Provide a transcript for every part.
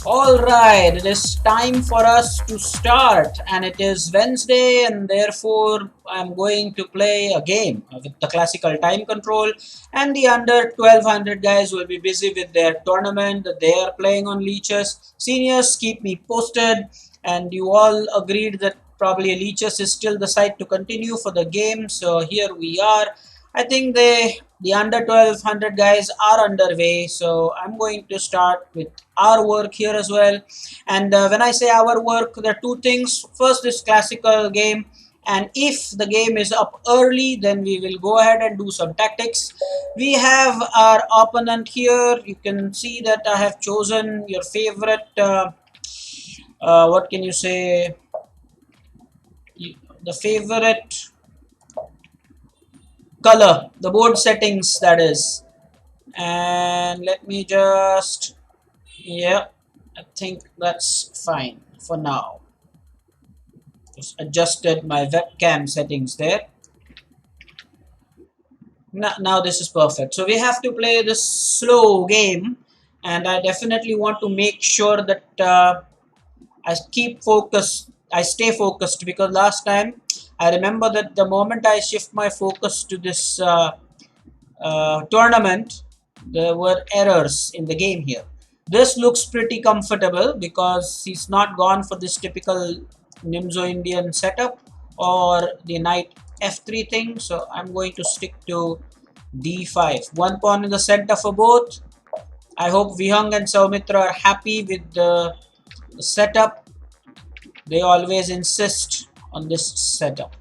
Alright, it is time for us to start, and it is Wednesday, and therefore I'm going to play a game with the classical time control. And the under 1200 guys will be busy with their tournament that they are playing on leeches. Seniors, keep me posted, and you all agreed that probably leeches is still the site to continue for the game, so here we are. I think they the under 1200 guys are underway, so I'm going to start with our work here as well. And when I say our work, there are two things. First, this classical game, and if the game is up early, then we will go ahead and do some tactics. We have our opponent here. You can see that I have chosen your favorite, what can you say, the favorite color, the board settings, that is. And let me just, yeah, I think that's fine for now. Just adjusted my webcam settings there. Now this is perfect. So we have to play this slow game, and I definitely want to make sure that I keep focused, I stay focused, because last time I remember that the moment I shift my focus to this tournament, there were errors in the game here. This looks pretty comfortable because he's not gone for this typical Nimzo Indian setup or the knight f3 thing. So I'm going to stick to d5. One pawn in the center for both. I hope Vihang and Saumitra are happy with the setup. They always insist on this setup.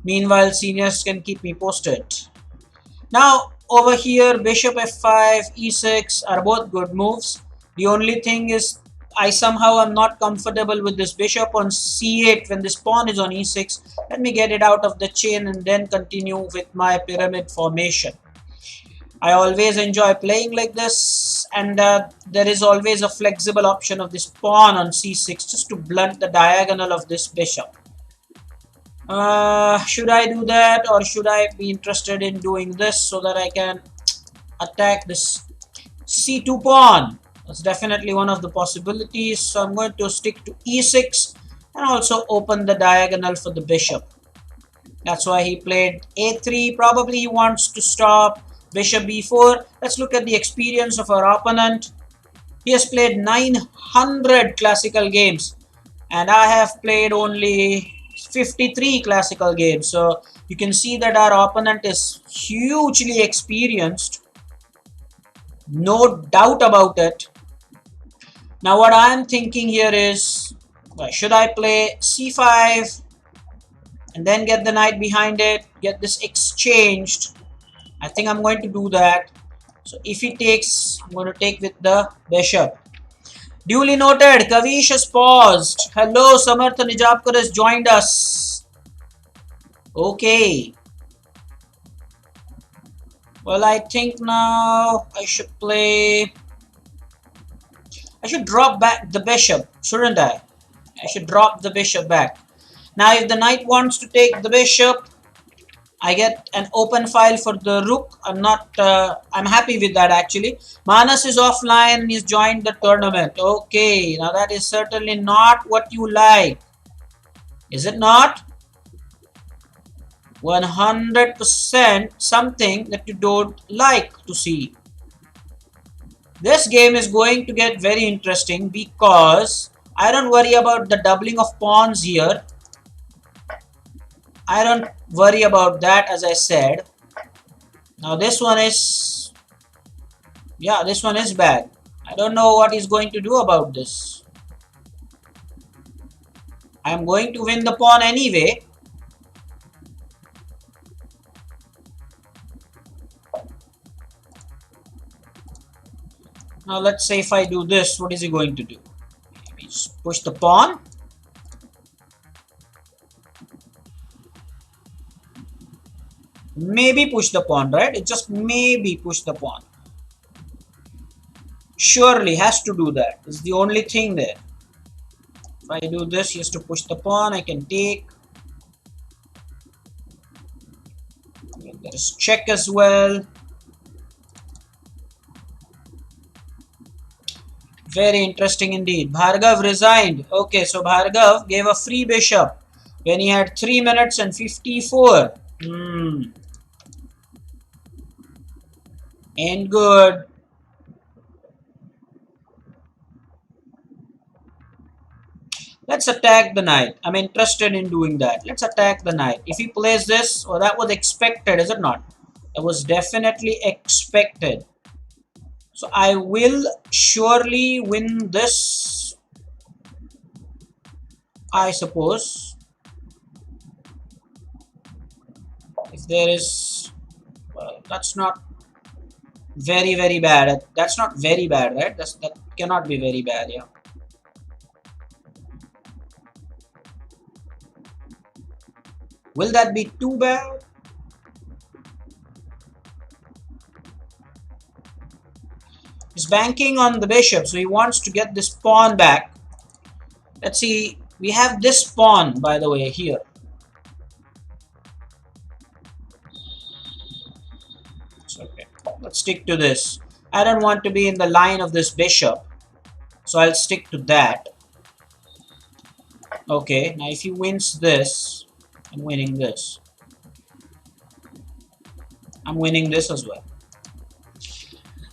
Meanwhile, seniors can keep me posted. Now over here, bishop f5, e6 are both good moves. The only thing is I somehow am not comfortable with this bishop on c8 when this pawn is on e6. Let me get it out of the chain and then continue with my pyramid formation. I always enjoy playing like this, and there is always a flexible option of this pawn on c6 just to blunt the diagonal of this bishop. Should I do that, or should I be interested in doing this so that I can attack this c2 pawn? That's definitely one of the possibilities. So I'm going to stick to e6 and also open the diagonal for the bishop. That's why he played a3. Probably he wants to stop bishop b4. Let's look at the experience of our opponent. He has played 900 classical games, and I have played only 53 classical games. So you can see that our opponent is hugely experienced, no doubt about it. Now what I am thinking here is, should I play c5 and then get the knight behind it, get this exchanged? I think I'm going to do that. So if he takes, I'm going to take with the bishop. Duly noted. Kavish has paused. Hello, Samartha Nijapkar has joined us. Okay. Well, I think now I should play. I should drop back the bishop, shouldn't I? I should drop the bishop back. Now, if the knight wants to take the bishop, I get an open file for the rook. I'm happy with that actually. Manas is offline and he's joined the tournament. Okay, now that is certainly not what you like. Is it not? 100% something that you don't like to see. This game is going to get very interesting because I don't worry about the doubling of pawns here. I don't worry about that, as I said. Now this one is, yeah, this one is bad. I don't know what he's going to do about this. I'm going to win the pawn anyway. Now let's say if I do this, what is he going to do? Maybe just push the pawn. Maybe push the pawn, right? It just maybe push the pawn. Surely has to do that. It's the only thing there. If I do this, he has to push the pawn. I can take. There is check as well. Very interesting indeed. Bhargav resigned. Okay, so Bhargav gave a free bishop when he had 3 minutes and 54. Ain't good. Let's attack the knight. I'm interested in doing that. Let's attack the knight. If he plays this, oh, that was expected, is it not? That was definitely expected. So I will surely win this, I suppose. If there is, well, that's not very bad. That's not very bad, right? That cannot be very bad, yeah. Will that be too bad? He's banking on the bishop, so he wants to get this pawn back. Let's see, we have this pawn, by the way, here. It's okay. Let's stick to this. I don't want to be in the line of this bishop, so I'll stick to that. Okay, now if he wins this, I'm winning this. I'm winning this as well.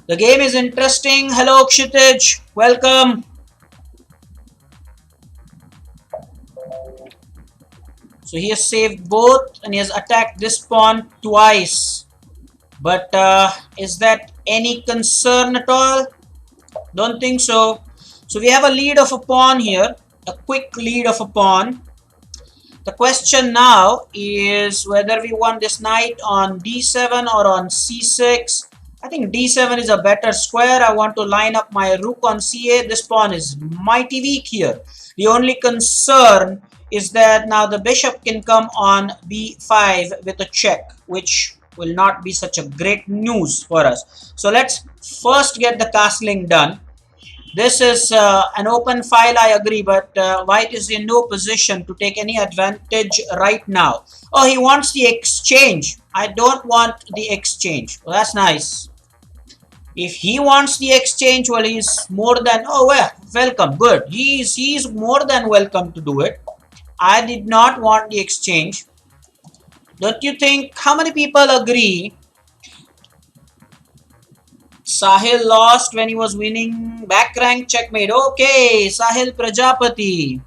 The game is interesting. Hello, Kshitij. Welcome. So he has saved both and he has attacked this pawn twice. But is that any concern at all? Don't think so. So we have a lead of a pawn here. A quick lead of a pawn. The question now is whether we want this knight on d7 or on c6. I think d7 is a better square. I want to line up my rook on c8. This pawn is mighty weak here. The only concern is that now the bishop can come on b5 with a check, which will not be such a great news for us. So let's first get the castling done. This is an open file, I agree, but white is in no position to take any advantage right now. Oh, he wants the exchange. I don't want the exchange. Well, that's nice. If he wants the exchange, well, he's more than, oh, well, welcome, good. He's more than welcome to do it. I did not want the exchange. Don't you think, how many people agree Sahil lost when he was winning back rank checkmate? Okay, Sahil Prajapati.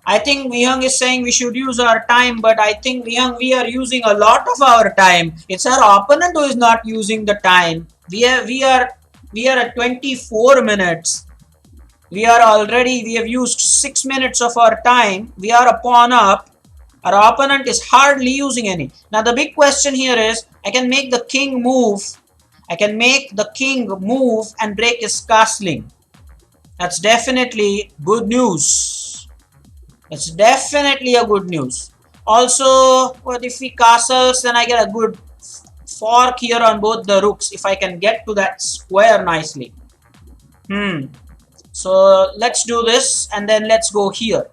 I think Vihang is saying we should use our time, but I think Vihang, we are using a lot of our time. It's our opponent who is not using the time. We are at 24 minutes. We have used 6 minutes of our time. We are a pawn up. Our opponent is hardly using any. Now the big question here is, I can make the king move. I can make the king move and break his castling. That's definitely good news. That's definitely a good news. Also, what if he castles, then I get a good fork here on both the rooks if I can get to that square nicely. So let's do this and then let's go here.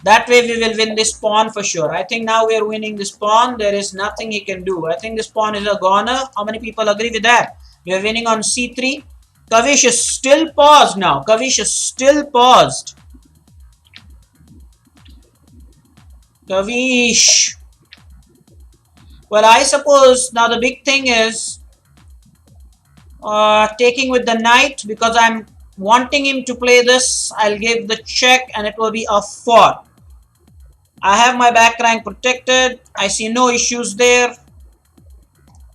That way we will win this pawn for sure. I think now we are winning this pawn. There is nothing he can do. I think this pawn is a goner. How many people agree with that? We are winning on c3. Kavish is still paused now. Kavish is still paused. Kavish. Well, I suppose now the big thing is taking with the knight, because I'm wanting him to play this. I'll give the check and it will be a 4. I have my back rank protected. I see no issues there.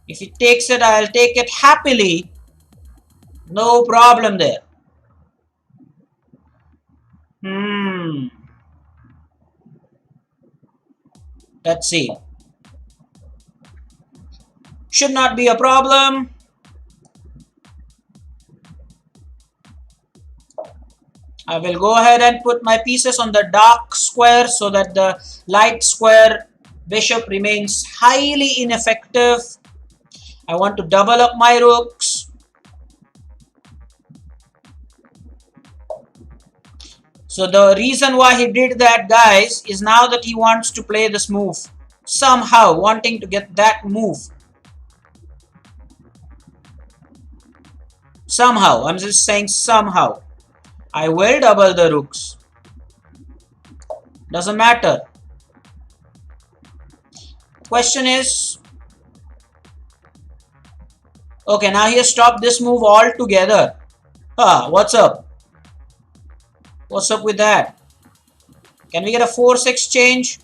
If he takes it, I'll take it happily. No problem there. Let's see. Should not be a problem. I will go ahead and put my pieces on the dark square so that the light square bishop remains highly ineffective. I want to double up my rooks. So the reason why he did that, guys, is now that he wants to play this move. Somehow wanting to get that move. Somehow. I'm just saying somehow. I will double the rooks. Doesn't matter. Question is, okay, now he has stopped this move altogether. What's up? What's up with that? Can we get a force exchange?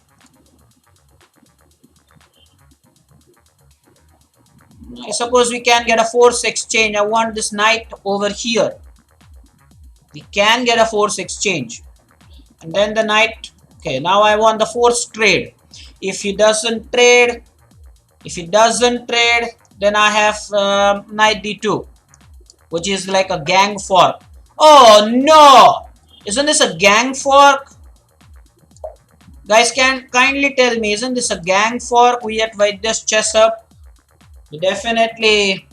Suppose we can get a force exchange. I want this knight over here. We can get a force exchange. And then the knight. Okay, now I want the force trade. If he doesn't trade, then I have knight d2, which is like a gang fork. Oh no! Isn't this a gang fork? Guys, can kindly tell me, isn't this a gang fork? We at Vaidya's chess up. We definitely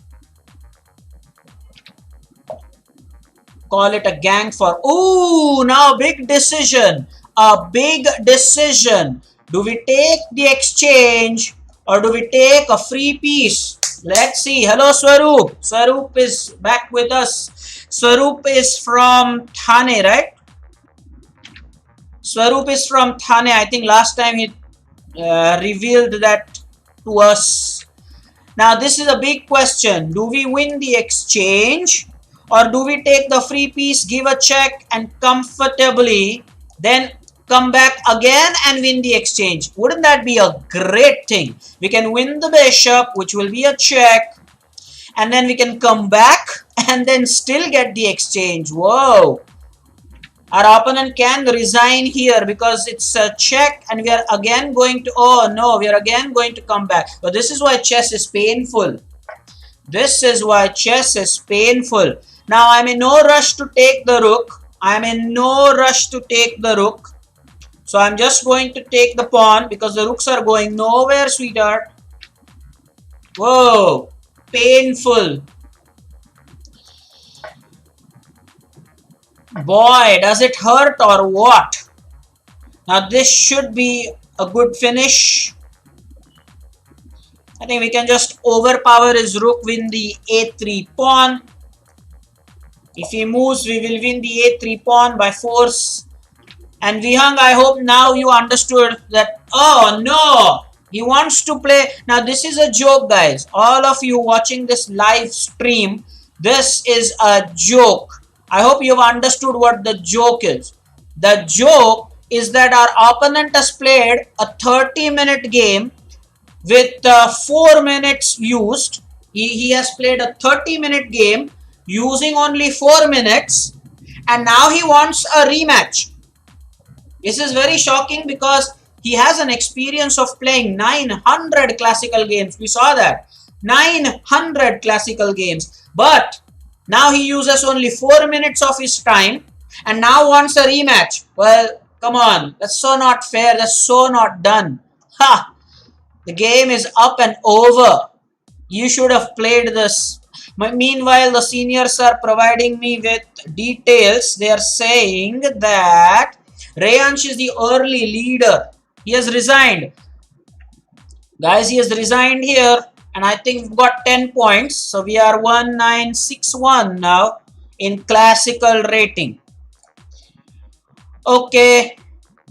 call it a gang fork. Ooh, now big decision. A big decision. Do we take the exchange or do we take a free piece? Let's see. Hello, Swaroop. Swaroop is back with us. Swaroop is from Thane, right? Swaroop is from Thane. I think last time he revealed that to us. Now, this is a big question. Do we win the exchange or do we take the free piece, give a check and comfortably then come back again and win the exchange? Wouldn't that be a great thing? We can win the bishop, which will be a check, and then we can come back and then still get the exchange. Whoa! Our opponent can resign here because it's a check and we are again going to, oh no, we are again going to come back. But this is why chess is painful. This is why chess is painful. Now I'm in no rush to take the rook. I'm in no rush to take the rook. So I'm just going to take the pawn because the rooks are going nowhere, sweetheart. Whoa, painful. Boy, does it hurt or what? Now this should be a good finish. I think we can just overpower his rook, win the a3 pawn. If he moves, we will win the a3 pawn by force. And Vihang, I hope now you understood that, oh no, he wants to play. Now this is a joke, guys. All of you watching this live stream, this is a joke. I hope you've understood what the joke is. The joke is that our opponent has played a 30-minute game with 4 minutes used. He has played a 30-minute game using only 4 minutes and now he wants a rematch. This is very shocking because he has an experience of playing 900 classical games. We saw that. 900 classical games. But now he uses only 4 minutes of his time and now wants a rematch. Well, come on. That's so not fair. That's so not done. Ha! The game is up and over. You should have played this. Meanwhile, the seniors are providing me with details. They are saying that Rayansh is the early leader. He has resigned. Guys, he has resigned here. And I think we've got 10 points. So we are 1961 now in classical rating. Okay.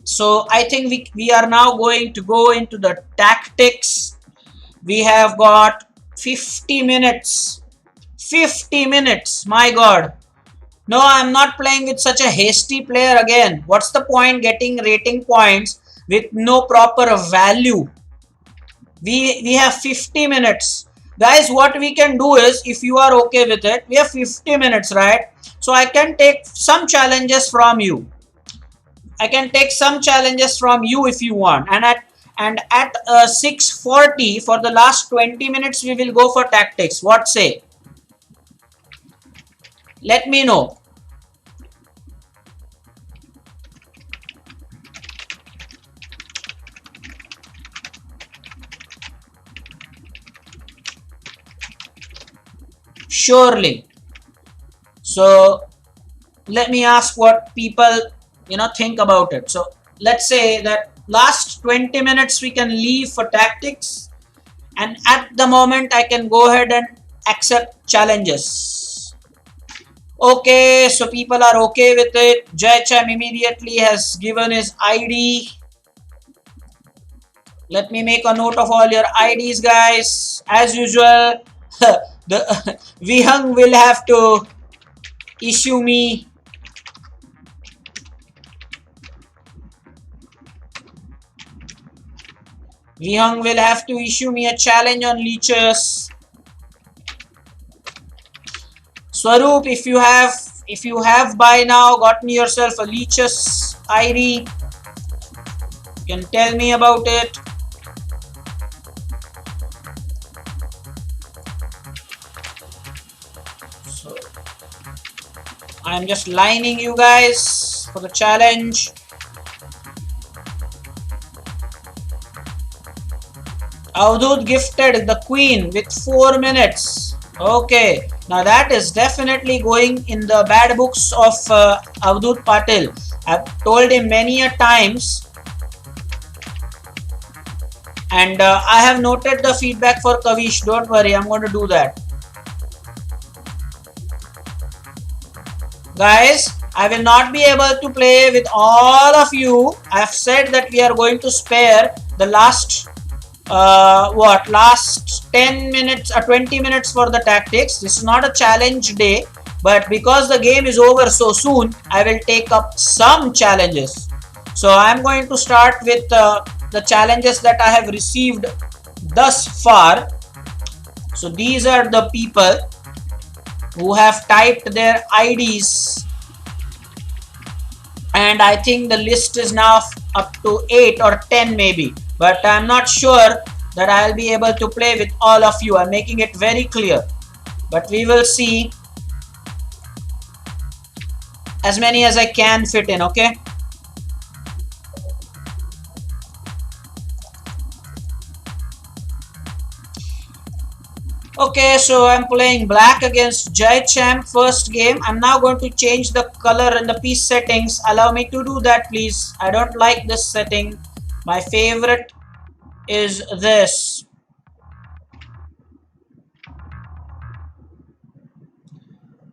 So I think we are now going to go into the tactics. We have got 50 minutes. 50 minutes. My God. No, I'm not playing with such a hasty player again. What's the point getting rating points with no proper value? We have 50 minutes. Guys, what we can do is, if you are okay with it, we have 50 minutes, right? So I can take some challenges from you. I can take some challenges from you if you want. And at 6:40 for the last 20 minutes, we will go for tactics. What say? Let me know. Surely. So let me ask what people think about it. So let's say that last 20 minutes we can leave for tactics, and at the moment I can go ahead and accept challenges. Okay, so people are okay with it. Jaycham immediately has given his ID. Let me make a note of all your IDs, guys. As usual, the Vihang will have to issue me a challenge on leeches. Swaroop, if you have by now gotten yourself a Leech's ID, you can tell me about it. So I am just lining you guys for the challenge. Avdut gifted the queen with 4 minutes. Okay, now that is definitely going in the bad books of Avdut Patil. I've told him many a times, and I have noted the feedback for Kavish. Don't worry, I'm going to do that. Guys, I will not be able to play with all of you. I have said that we are going to spare the last last 10 minutes or 20 minutes for the tactics. This is not a challenge day, but because the game is over so soon, I will take up some challenges. So I am going to start with the challenges that I have received thus far. So these are the people who have typed their IDs, and I think the list is now up to 8 or 10 maybe, but I'm not sure that I'll be able to play with all of you. I'm making it very clear, but we will see as many as I can fit in. Okay, okay, so I'm playing black against Jai Champ first game. I'm now going to change the color and the piece settings. Allow me to do that, please. I don't like this setting. My favorite is this.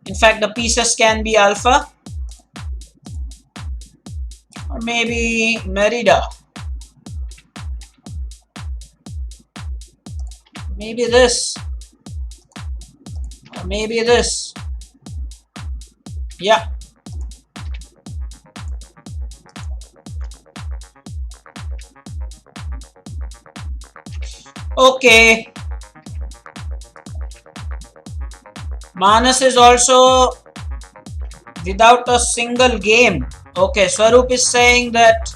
In fact, the pieces can be alpha or maybe Merida. Maybe this. Or maybe this. Yeah. Okay. Manas is also without a single game. Okay, Swaroop is saying that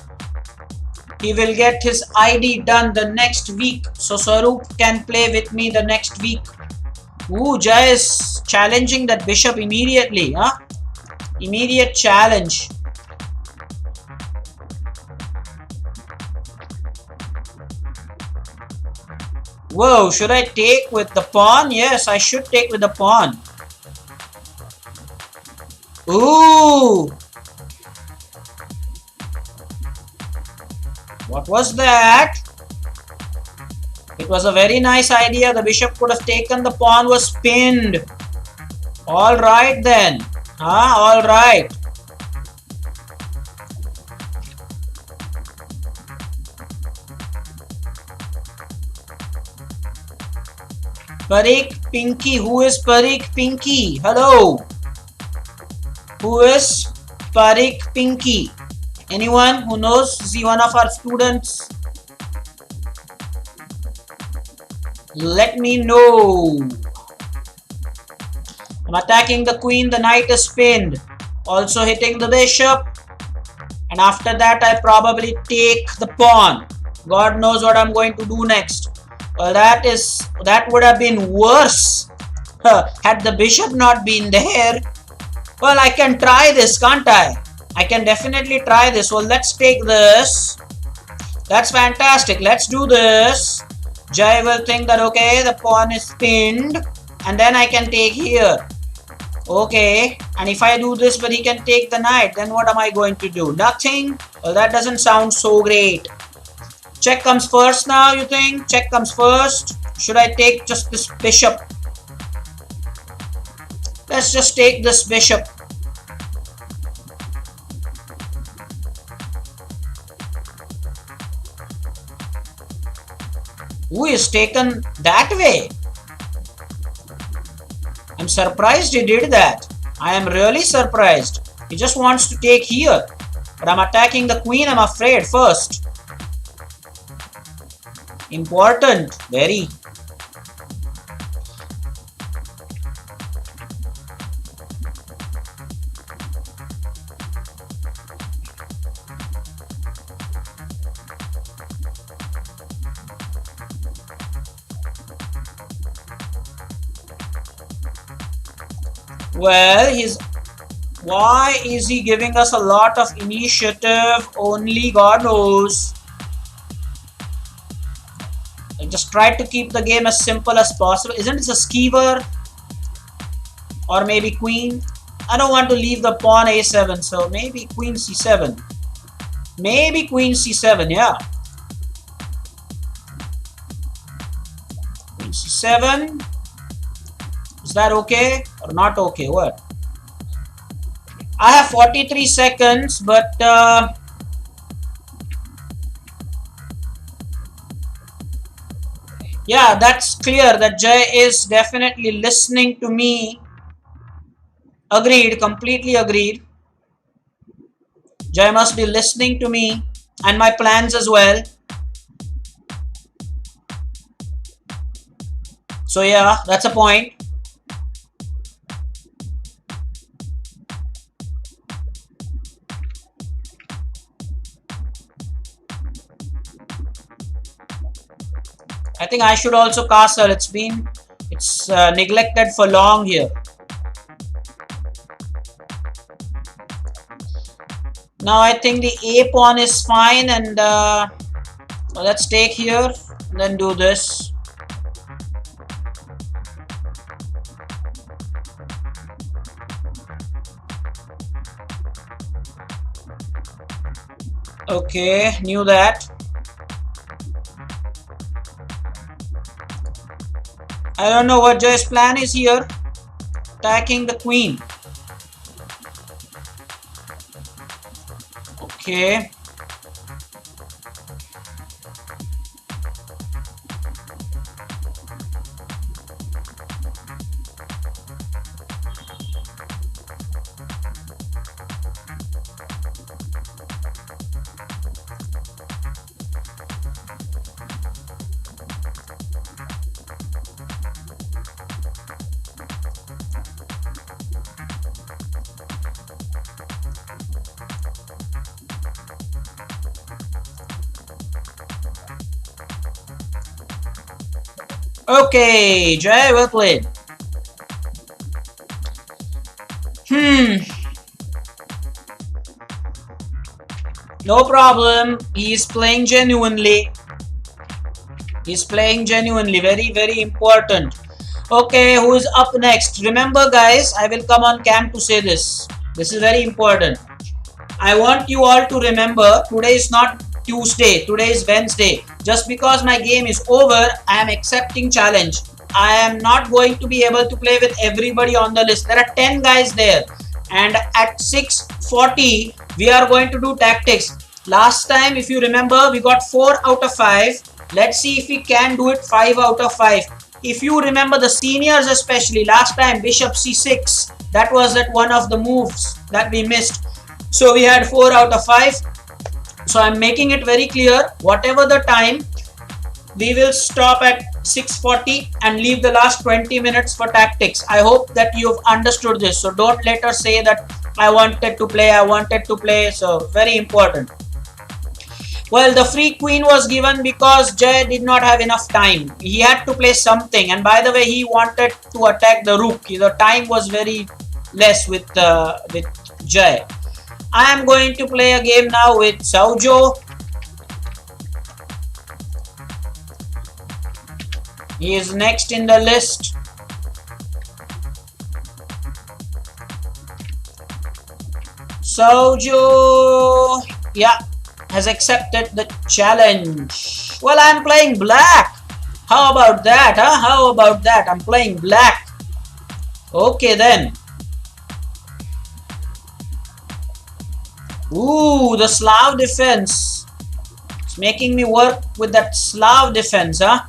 he will get his ID done the next week. So Swaroop can play with me the next week. Ooh, Jai is challenging that bishop immediately. Huh? Immediate challenge. Whoa, should I take with the pawn? Yes, I should take with the pawn. Ooh! What was that? It was a very nice idea. The bishop could have taken, the pawn was pinned. Alright then. Alright. Parik Pinky. Who is Parik Pinky? Hello. Who is Parik Pinky? Anyone who knows? Is he one of our students? Let me know. I'm attacking the queen. The knight is pinned. Also hitting the bishop. And after that, I probably take the pawn. God knows what I'm going to do next. Well, that would have been worse had the bishop not been there. Well, I can try this, can't I? I can definitely try this. Well, let's take this. That's fantastic. Let's do this. Jai will think that, okay, the pawn is pinned. And then I can take here. Okay. And if I do this, but he can take the knight, then what am I going to do? Nothing? Well, that doesn't sound so great. Check comes first now, you think? Check comes first. Should I take just this bishop? Let's just take this bishop. Who is taken that way? I'm surprised he did that. I am really surprised. He just wants to take here. But I'm attacking the queen, I'm afraid, first. Important. Very. Well, why is he giving us a lot of initiative? Only God knows. I just try to keep the game as simple as possible. Isn't it a skeever? Or maybe queen? I don't want to leave the pawn a7, so maybe queen c7. Maybe queen c7, yeah. Queen c7. Is that okay or not okay? What? I have 43 seconds, but yeah, that's clear that Jay is definitely listening to me. Agreed, completely agreed. Jay must be listening to me and my plans as well. So yeah, that's a point. I think I should also castle. It's neglected for long here. Now I think the a pawn is fine, and let's take here and then do this. Okay, knew that. I don't know what Jay's plan is here. Attacking the queen. Okay. Okay, Jay, well played. No problem. He's playing genuinely. He's playing genuinely. Very, very important. Okay, who is up next? Remember, guys, I will come on cam to say this. This is very important. I want you all to remember, today is not Tuesday. Today is Wednesday. Just because my game is over, I am accepting challenge. I am not going to be able to play with everybody on the list. There are 10 guys there. And at 6:40, we are going to do tactics. Last time, if you remember, we got 4 out of 5. Let's see if we can do it 5 out of 5. If you remember the seniors especially, last time bishop c6, that was one of the moves that we missed. So we had 4 out of 5. So I'm making it very clear, whatever the time, we will stop at 6:40 and leave the last 20 minutes for tactics. I hope that you've understood this. So don't let us say that I wanted to play. So very important. Well, the free queen was given because Jay did not have enough time. He had to play something. And by the way, he wanted to attack the rook. The time was very less with Jay. I am going to play a game now with Saujo. He is next in the list. Saujo, yeah, has accepted the challenge. Well, I'm playing black. How about that, huh? How about that? I'm playing black. Okay then. Ooh, the Slav defense. It's making me work with that Slav defense, huh?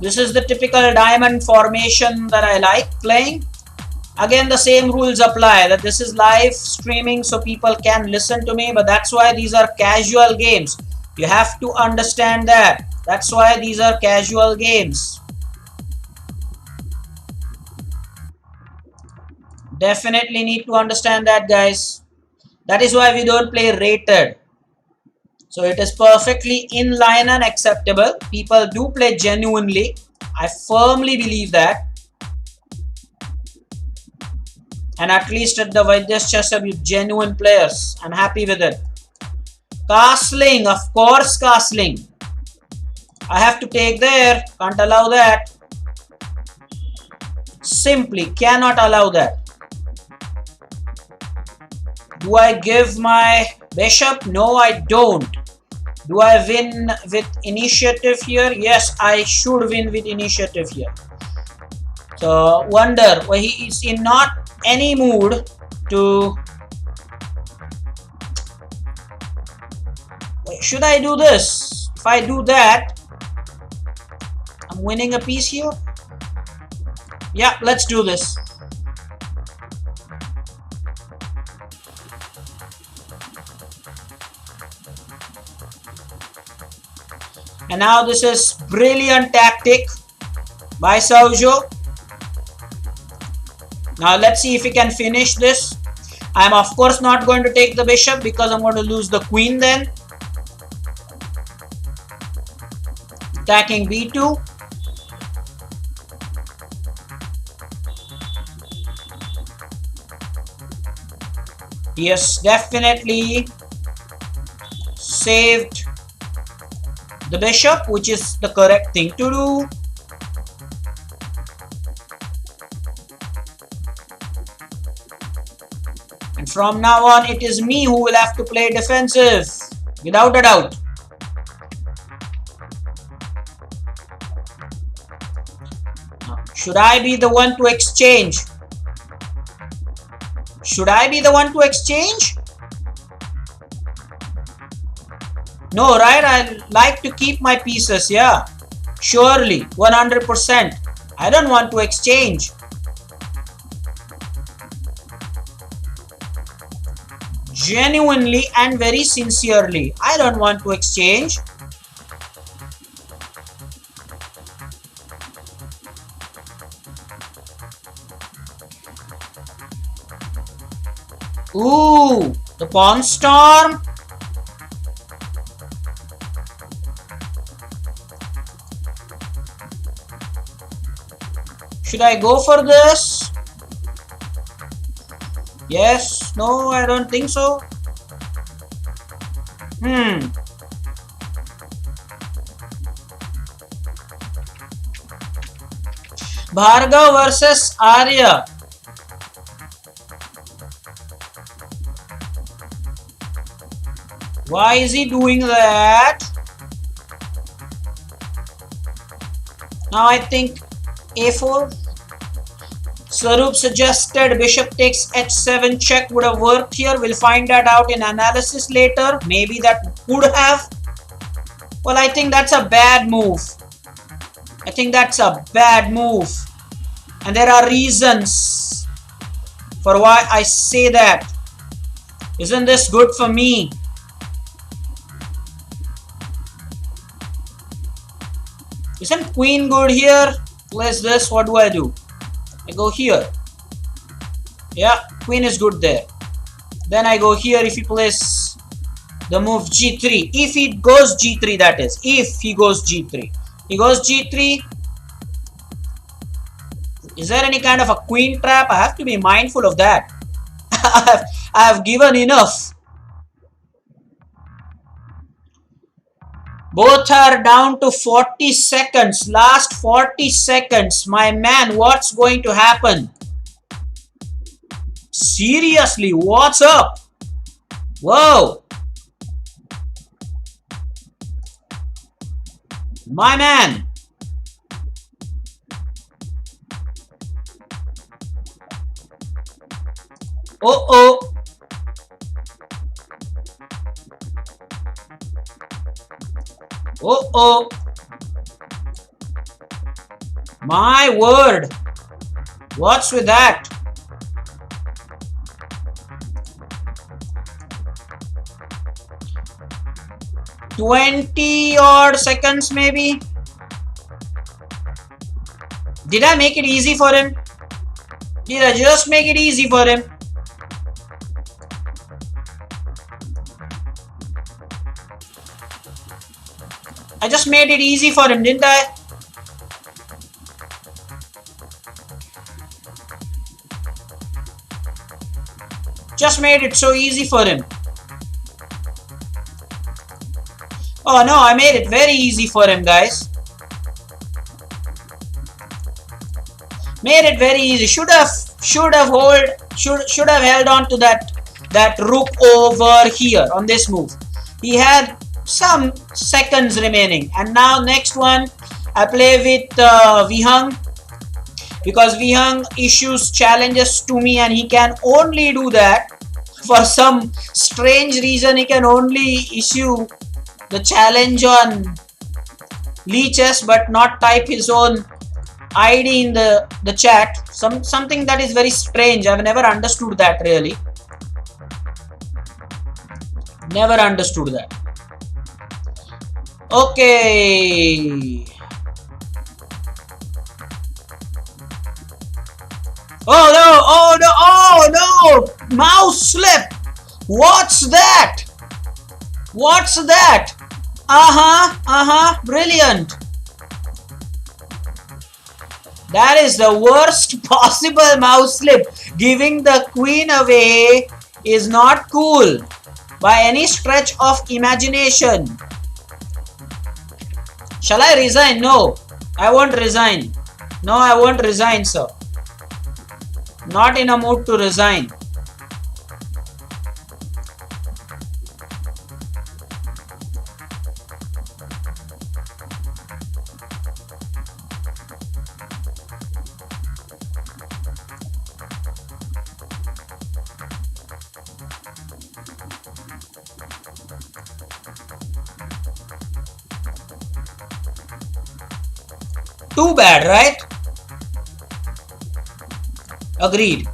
This is the typical diamond formation that I like playing. Again, the same rules apply, that this is live streaming so people can listen to me, but that's why these are casual games. You have to understand that. That's why these are casual games. Definitely need to understand that, guys. That is why we don't play rated. So it is perfectly in line and acceptable. People do play genuinely. I firmly believe that. And at least at the Vaidya's chess are with genuine players. I'm happy with it. Castling, of course, castling. I have to take there. Can't allow that. Simply cannot allow that. Do I give my bishop? No, I don't. Do I win with initiative here? Yes, I should win with initiative here. So, wonder why he is in not any mood to... Should I do this? If I do that, I'm winning a piece here. Yeah, let's do this. And now this is brilliant tactic by Saujo. Now let's see if we can finish this. I'm of course not going to take the bishop because I'm going to lose the queen then. Attacking b2. Yes, definitely saved the bishop, which is the correct thing to do. And from now on, it is me who will have to play defensive, without a doubt. Should I be the one to exchange? Should I be the one to exchange? No, right? I like to keep my pieces, yeah. Surely, 100%. I don't want to exchange. Genuinely and very sincerely, I don't want to exchange. Ooh, the pawn storm. Should I go for this? Yes, no, I don't think so. Bhargav versus Arya. Why is he doing that? Now I think a4. Sarup suggested bishop takes h7 check would have worked here. We'll find that out in analysis later. Maybe that could have. Well, I think that's a bad move. I think that's a bad move. And there are reasons for why I say that. Isn't this good for me? Isn't queen good here? Place this. What do? I go here. Yeah, queen is good there. Then I go here if he plays the move g3. If he goes g3, that is. If he goes g3. He goes g3. Is there any kind of a queen trap? I have to be mindful of that. I have given enough. Both are down to 40 seconds. Last 40 seconds. My man, what's going to happen? Seriously, what's up? Whoa. My man. Uh-oh. Uh-oh. My word. What's with that? $20 odd seconds maybe. Did I make it easy for him? Did I just make it easy for him? I just made it easy for him, didn't I? Just made it so easy for him. Oh no, I made it very easy for him, guys. Made it very easy. Should have held on to that rook over here on this move. He had some seconds remaining. And now next one, I play with Vihang, because Vihang issues challenges to me, and he can only do that for some strange reason. He can only issue the challenge on leeches but not type his own ID in the chat. Something that is very strange. I've never understood that, really. Never understood that. Okay. Oh no, oh no, oh no! Mouse slip! What's that? What's that? Brilliant. That is the worst possible mouse slip. Giving the queen away is not cool by any stretch of imagination. Shall I resign? No, I won't resign. No, I won't resign, sir. Not in a mood to resign. Too bad, right? Agreed.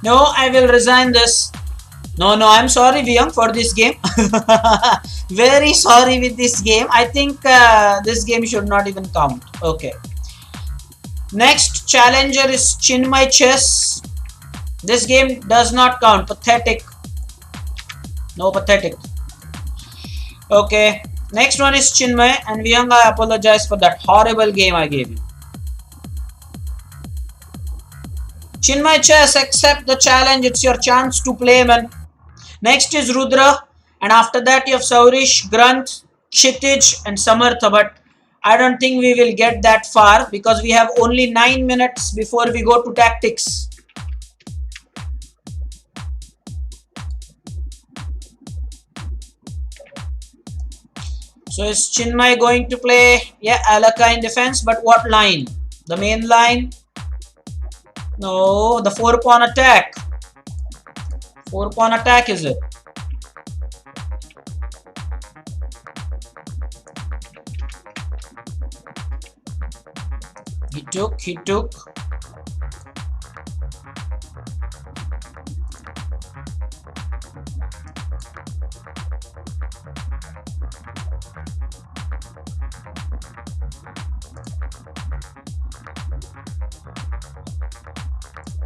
No, I will resign this. No, I'm sorry, Vyang, for this game. Very sorry with this game. I think this game should not even count. Okay. Next challenger is Chinmay Chess. This game does not count. Pathetic. No, pathetic. Okay. Next one is Chinmay, and Vyang, I apologize for that horrible game I gave you. Chinmay Chess, accept the challenge. It's your chance to play, man. Next is Rudra, and after that you have Saurish, Granth, Kshitij and Samartha, but I don't think we will get that far because we have only 9 minutes before we go to tactics. So is Chinmay going to play? Yeah, Alaka in defense, but what line? The main line? No, the 4-pawn attack. 4-pawn attack is it? He took.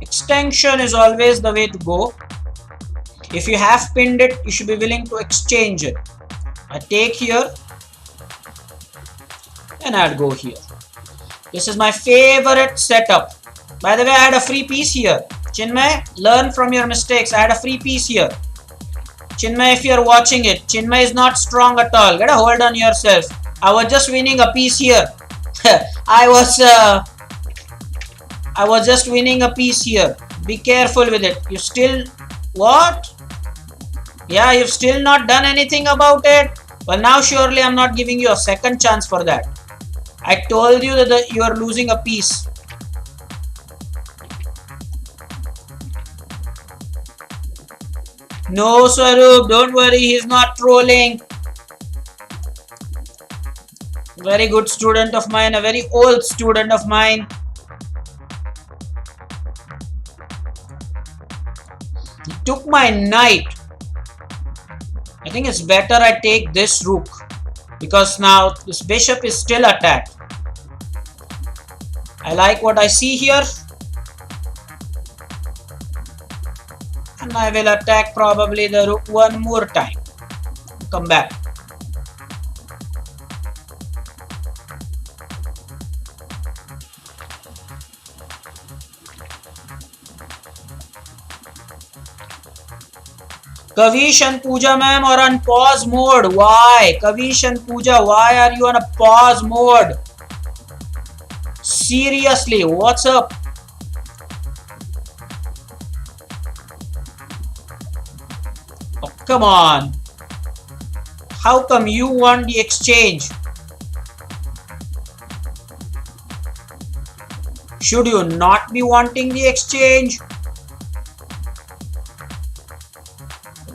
Extension is always the way to go. If you have pinned it, you should be willing to exchange it. I take here and I'd go here. This is my favorite setup. By the way, I had a free piece here. Chinmay, learn from your mistakes. I had a free piece here. Chinmay, if you're watching it, Chinmay is not strong at all. Get a hold on yourself. I was just winning a piece here. I was just winning a piece here. Be careful with it. You still... What? Yeah, you've still not done anything about it? Well, now surely I'm not giving you a second chance for that. I told you that you are losing a piece. No, Swaroop, don't worry. He's not trolling. Very good student of mine. A very old student of mine. He took my knight. I think it's better I take this rook, because now this bishop is still attacked. I like what I see here. And I will attack probably the rook one more time. Come back. Kavish and Pooja ma'am are on pause mode. Why? Kavish and Pooja, why are you on a pause mode? Seriously, what's up? Oh, come on. How come you want the exchange? Should you not be wanting the exchange?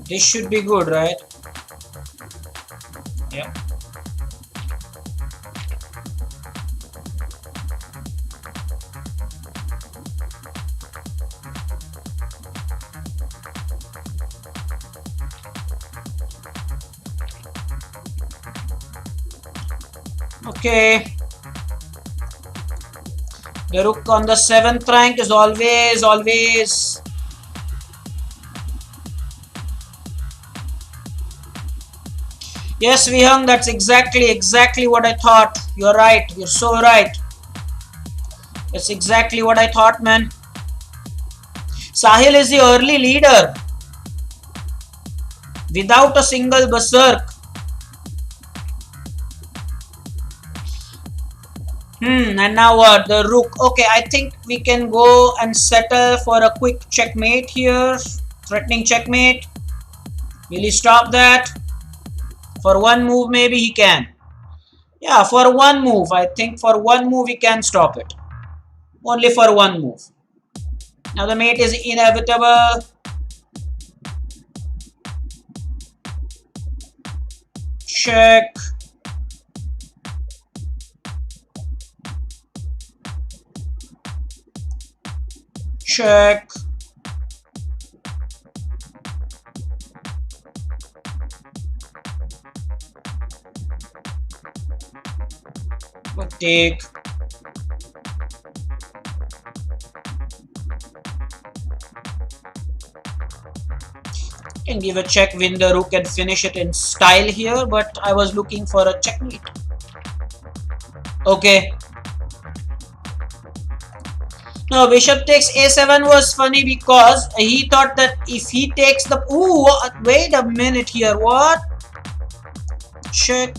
This should be good, right? Yeah. Okay. The rook on the 7th rank is always. Yes, Vihang, that's exactly what I thought. You're right. You're so right. That's exactly what I thought, man. Sahil is the early leader. Without a single berserk. And now what? The rook. Okay, I think we can go and settle for a quick checkmate here. Threatening checkmate. Will he stop that? For one move, maybe he can. Yeah, for one move. I think for one move, he can stop it. Only for one move. Now the mate is inevitable. Check. Check. Take. Can give a check, win the rook and finish it in style here, but I was looking for a checkmate. Okay. Now bishop takes a7 was funny because he thought that if he takes the... Ooh, wait a minute here. What? Check.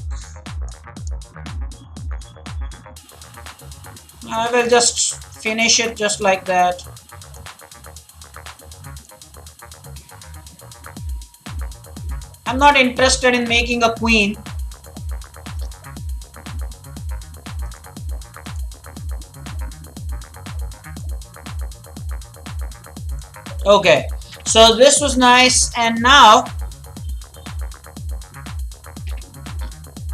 I will just finish it just like that. I'm not interested in making a queen. Okay, so this was nice, and now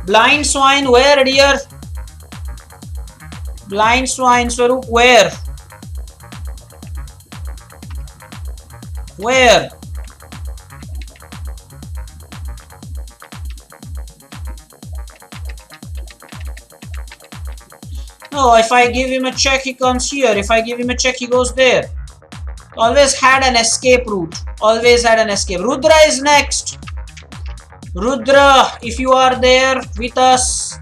blind swine, where, dear? Blind swine, Swaroop, where? Where? No, if I give him a check, he comes here. If I give him a check, he goes there. Always had an escape route. Always had an escape. Rudra is next. Rudra, if you are there with us,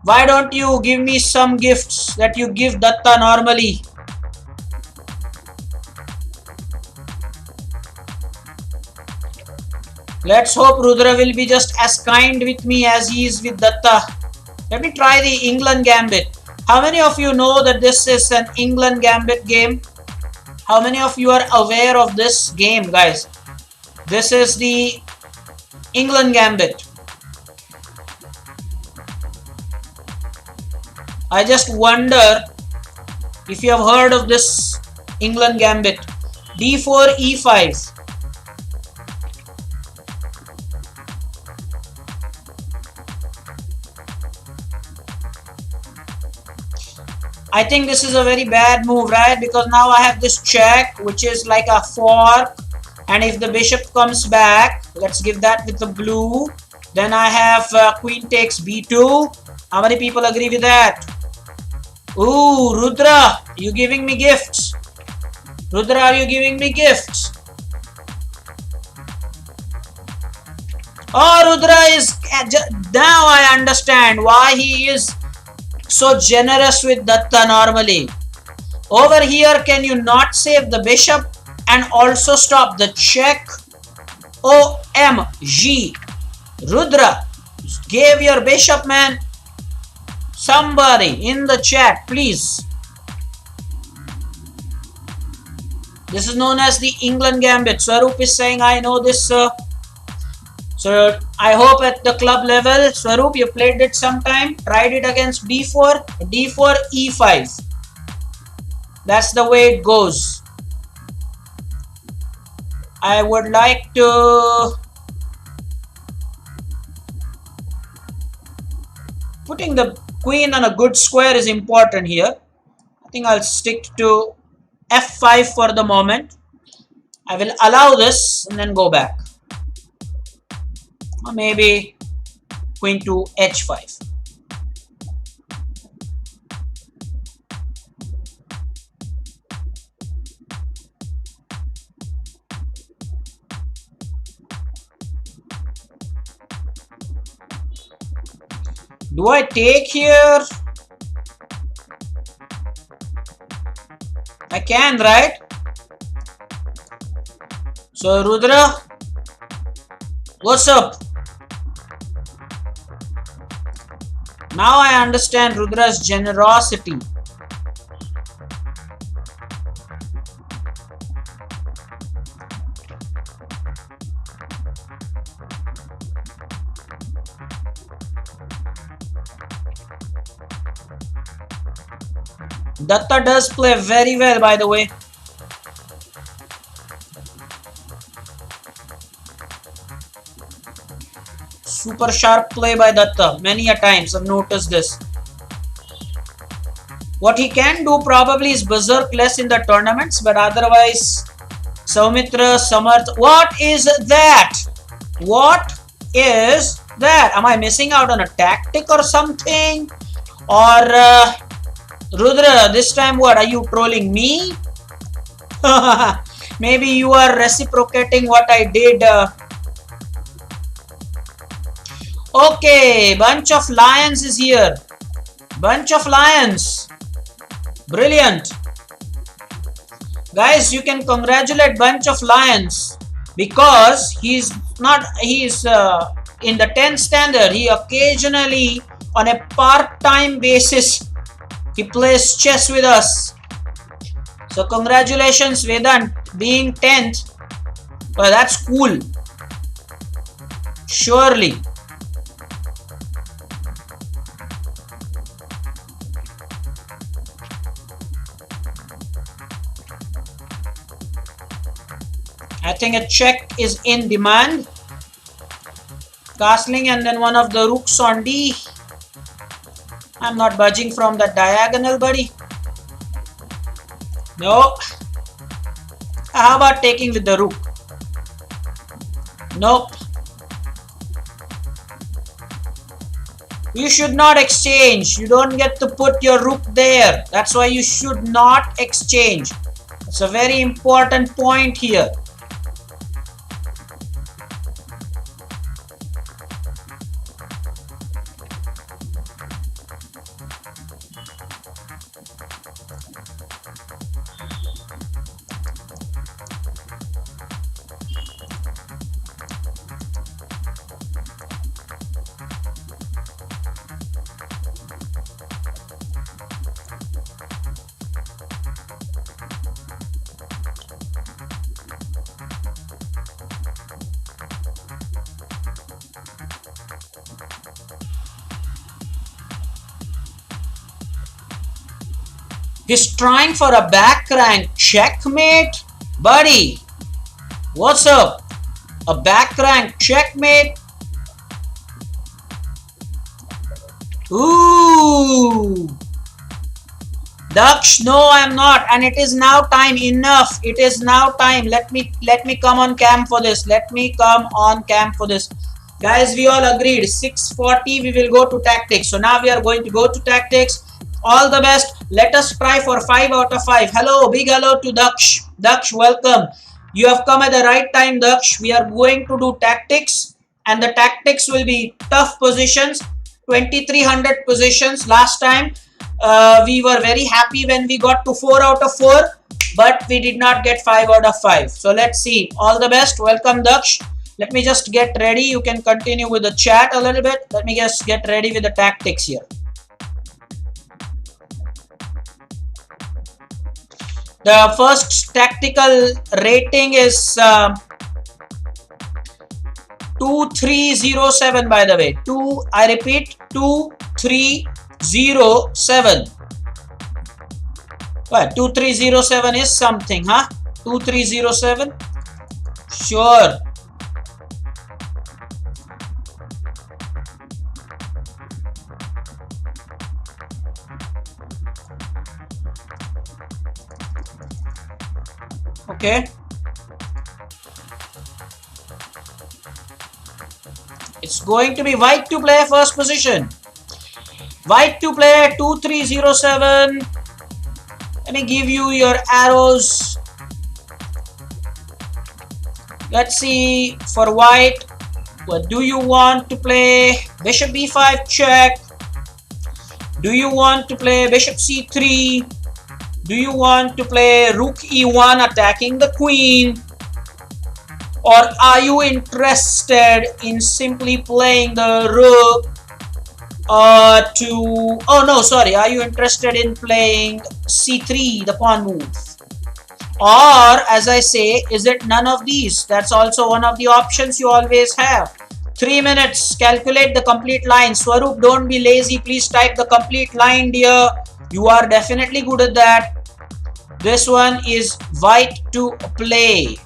why don't you give me some gifts that you give Datta normally? Let's hope Rudra will be just as kind with me as he is with Datta. Let me try the England Gambit. How many of you know that this is an England Gambit game? How many of you are aware of this game, guys? This is the England Gambit. I just wonder if you have heard of this England Gambit. D4, E5. I think this is a very bad move, right? Because now I have this check, which is like a fork. And if the bishop comes back, let's give that with the blue. Then I have queen takes b2. How many people agree with that? Ooh, Rudra, you giving me gifts? Rudra, are you giving me gifts? Oh, Rudra is... Now I understand why he is so generous with Datta normally. Over here, can you not save the bishop and also stop the check? OMG. Rudra, gave your bishop, man. Somebody in the chat, please. This is known as the England Gambit. Swaroop is saying, I know this, sir. So I hope at the club level, Swaroop, you played it sometime, tried it against d4, d4, e5. That's the way it goes. I would like to... Putting the queen on a good square is important here. I think I'll stick to f5 for the moment. I will allow this and then go back. Or maybe queen to h5. Do I take here? I can, right? So Rudra, what's up? Now I understand Rudra's generosity. Datta does play very well, by the way. Super sharp play by Datta. Many a times I've noticed this. What he can do probably is berserk less in the tournaments, but otherwise, Soumitra, Samarth. What is that? What is that? Am I missing out on a tactic or something? Or Rudra, this time what? Are you trolling me? Maybe you are reciprocating what I did. Okay, bunch of lions is here. Bunch of lions. Brilliant. Guys, you can congratulate bunch of lions because he's in the 10th standard. He occasionally on a part-time basis he plays chess with us. So congratulations Vedant, being 10th. Well, that's cool. Surely. I think a check is in demand. Castling and then one of the rooks on D. I'm not budging from the diagonal, buddy. No. How about taking with the rook? Nope. You should not exchange. You don't get to put your rook there. That's why you should not exchange. It's a very important point here. He's trying for a back rank checkmate. Buddy, what's up? A back rank checkmate? Ooh. Daksh, no, I'm not. And it is now time. Enough. It is now time. Let me come on cam for this. Let me come on cam for this. Guys, we all agreed. 6:40 we will go to tactics. So now we are going to go to tactics. All the best. Let us try for 5 out of 5. Hello, big hello to Daksh. Daksh, welcome. You have come at the right time, Daksh. We are going to do tactics. and the tactics will be tough positions, 2300 positions. Last time we were very happy when we got to 4 out of 4, but we did not get 5 out of 5. So let's see. All the best. Welcome, Daksh. Let me just get ready. You can continue with the chat a little bit. Let me just get ready with the tactics here. The first tactical rating is 2307, by the way. I repeat, 2307. What? 2307 is something, huh? 2307? Sure. Okay. It's going to be white to play first position. White to play 2307. Let me give you your arrows. Let's see for white. What do you want to play? Bishop b5 check. Do you want to play bishop c3? Do you want to play rook e1 attacking the queen? Or are you interested in simply playing the rook are you interested in playing c3, the pawn move? Or, as I say, is it none of these? That's also one of the options you always have. 3 minutes, calculate the complete line. Swaroop, don't be lazy. Please type the complete line, dear. You are definitely good at that. This one is white to play.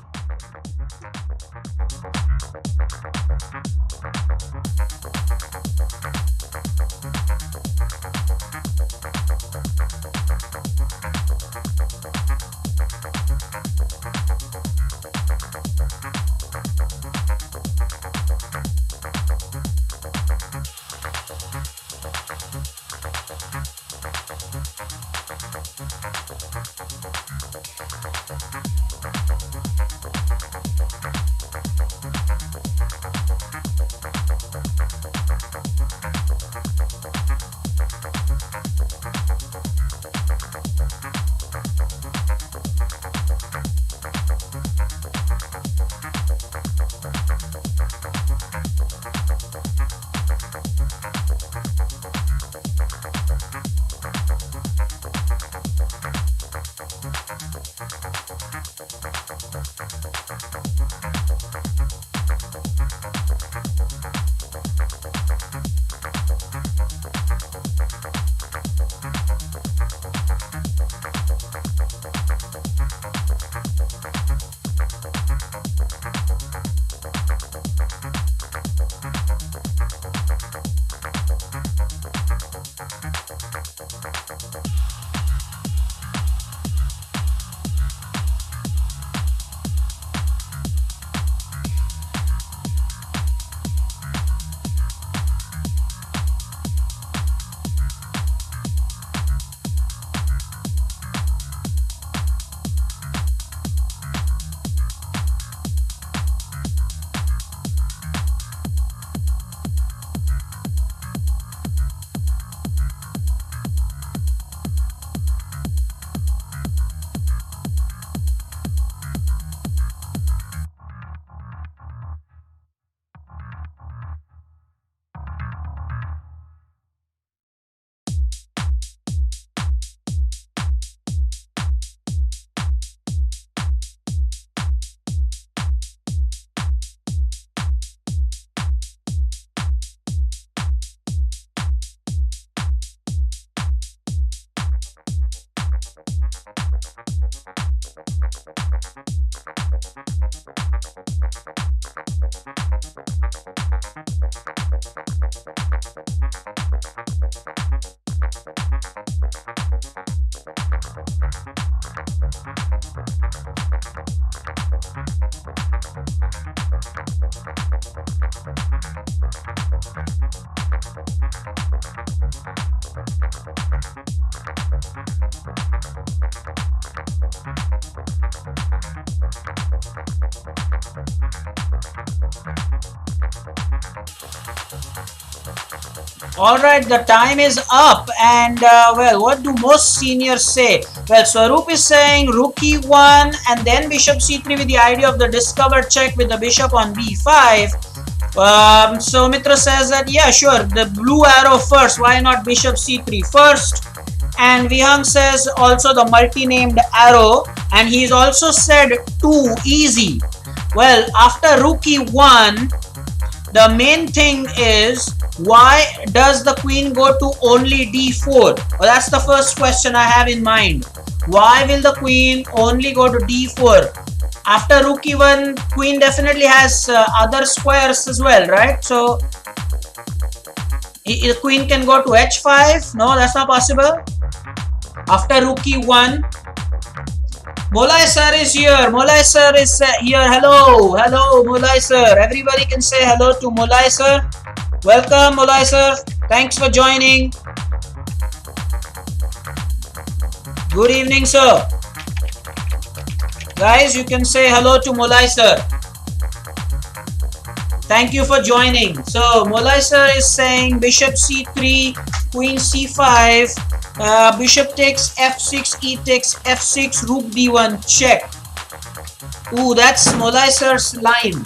Alright, the time is up, and well, what do most seniors say? Well, Swaroop is saying rook e1 and then bishop c3 with the idea of the discovered check with the bishop on b5. So Mitra says that yeah, sure, the blue arrow first, why not bishop c3 first? And Vihang says also the multi-named arrow, and he's also said 2 easy. Well, after rook e1, the main thing is, why does the queen go to only d4? Well, that's the first question I have in mind. Why will the queen only go to d4? After rook e1, queen definitely has other squares as well, right? So the queen can go to h5. No, that's not possible. After rook e1, Molai sir is here. Molai sir is here. Hello. Hello, Molai sir. Everybody can say hello to Molai sir. Welcome, Molai sir. Thanks for joining. Good evening, sir. Guys, you can say hello to Molai sir. Thank you for joining. So, Molai sir is saying bishop c3, queen c5, bishop takes f6, e takes f6, rook d1, check. Ooh, that's Molai sir's line.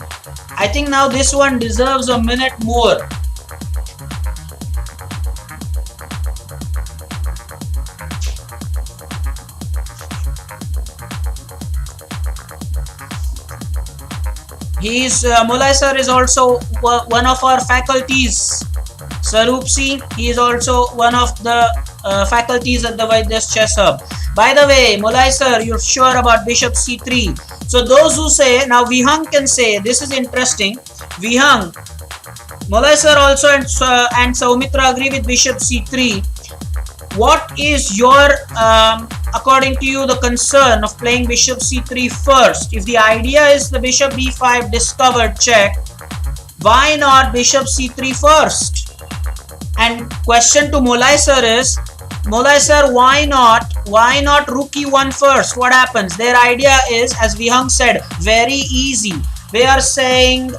I think now this one deserves a minute more. Molai sir is also one of our faculties. Swaroop C, he is also one of the faculties at the Vaidya's Chess Hub. By the way, Molai sir, you're sure about bishop c3. So those who say, now Vihang can say, this is interesting. Vihang, Molai sir also and Saumitra agree with bishop c3. What is your, according to you, the concern of playing bishop c3 first? If the idea is the bishop b5 discovered check, why not bishop c3 first? And question to Molai sir is, Molai sir, why not rook e1 first? What happens? Their idea is, as Vihang said, very easy. They are saying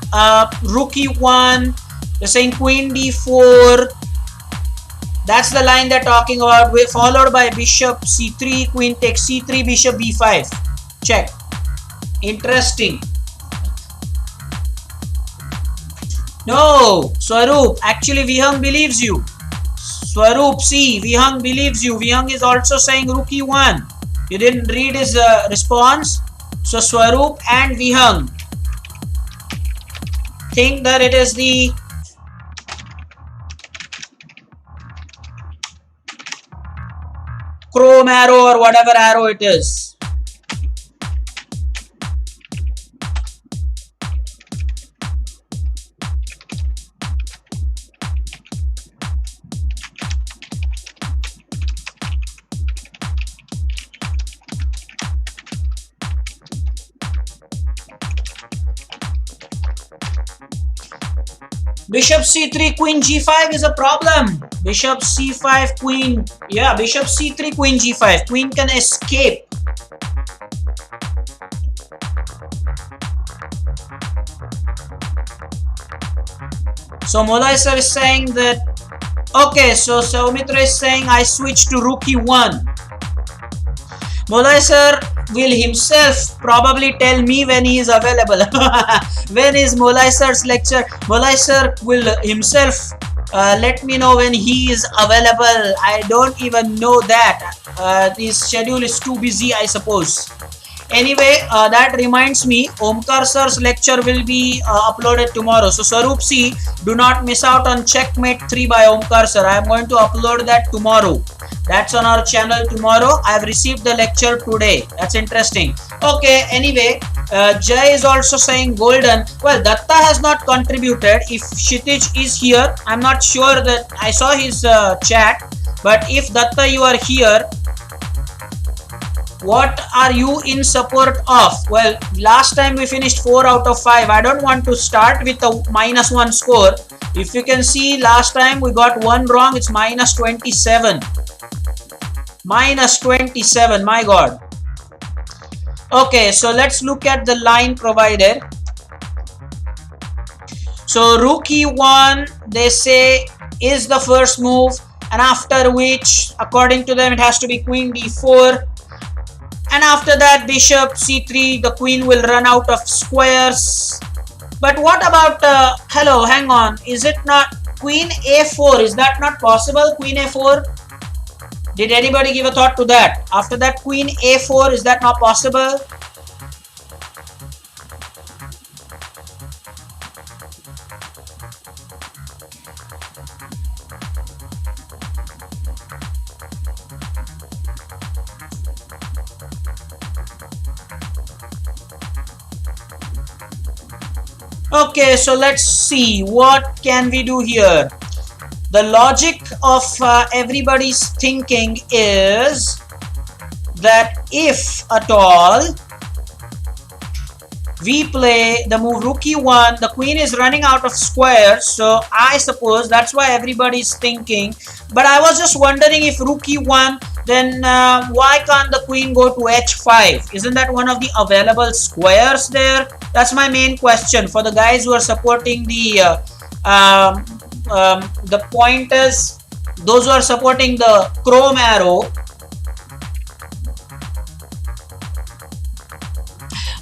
rook e1, they're saying queen d4. That's the line they're talking about, followed by bishop c3, queen takes c3, bishop b5. Check. Interesting. No, Swaroop, actually Vihang believes you. Swaroop, see, Vihang believes you. Vihang is also saying rook e1. You didn't read his response. So Swaroop and Vihang think that it is the chrome arrow or whatever arrow it is. Bishop c3, queen g5 is a problem. Bishop c5, queen. Yeah, bishop c3, queen g5. Queen can escape. So Molai sir is saying that, okay, so Saumitra is saying I switch to rook e1. Molai sir will himself probably tell me when he is available. When is Molai sir's lecture? Molai sir will himself let me know when he is available. I don't even know that. His schedule is too busy, I suppose. Anyway, that reminds me, Omkar sir's lecture will be uploaded tomorrow. So Swaroop C, do not miss out on Checkmate 3 by Omkar sir. I am going to upload that tomorrow. That's on our channel tomorrow. I have received the lecture today. That's interesting. Okay, anyway, Jay is also saying golden. Well, Datta has not contributed. If Kshitij is here, I'm not sure that I saw his chat. But if Datta, you are here, what are you in support of? Well, last time we finished 4 out of 5. I don't want to start with a -1 score. If you can see, last time we got 1 wrong. It's -27. -27, my god. Okay, so let's look at the line provided. So rook e1, they say, is the first move, and after which, according to them, it has to be queen d4. And after that, bishop c3, the queen will run out of squares. But what about, hello, hang on, is it not queen a4? Is that not possible? Queen a4? Did anybody give a thought to that? After that, queen a4, is that not possible? Okay, so let's see what can we do here. The logic of everybody's thinking is that if at all we play the move rook e1, the queen is running out of squares, so I suppose that's why everybody's thinking. But I was just wondering, if rook e1, then why can't the queen go to h5? Isn't that one of the available squares there? That's my main question for the guys who are supporting the pointers, those who are supporting the chrome arrow.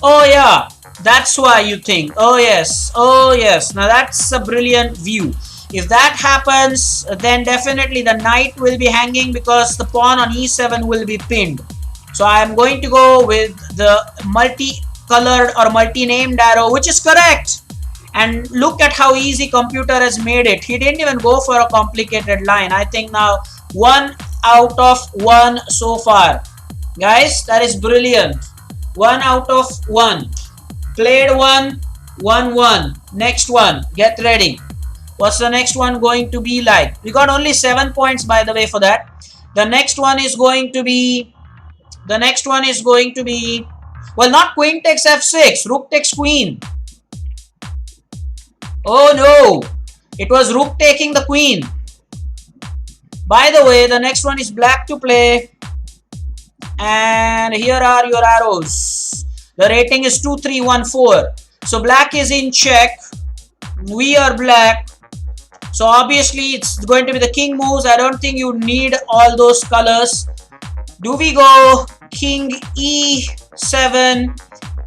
Oh yeah, that's why you think. Oh yes, oh yes. Now that's a brilliant view. If that happens, then definitely the knight will be hanging because the pawn on e7 will be pinned. So I am going to go with the multi-colored or multi-named arrow, which is correct. And look at how easy computer has made it. He didn't even go for a complicated line. I think now 1 out of 1 so far. Guys, that is brilliant. 1 out of 1. Played 1, 1. Next one, get ready. What's the next one going to be like? We got only 7 points, by the way, for that. The next one is going to be, well, not queen takes f6, rook takes queen. Oh no, it was rook taking the queen. By the way, the next one is black to play. And here are your arrows. The rating is 2-3-1-4. So black is in check. We are black. So obviously it's going to be the king moves. I don't think you need all those colors. Do we go king e7?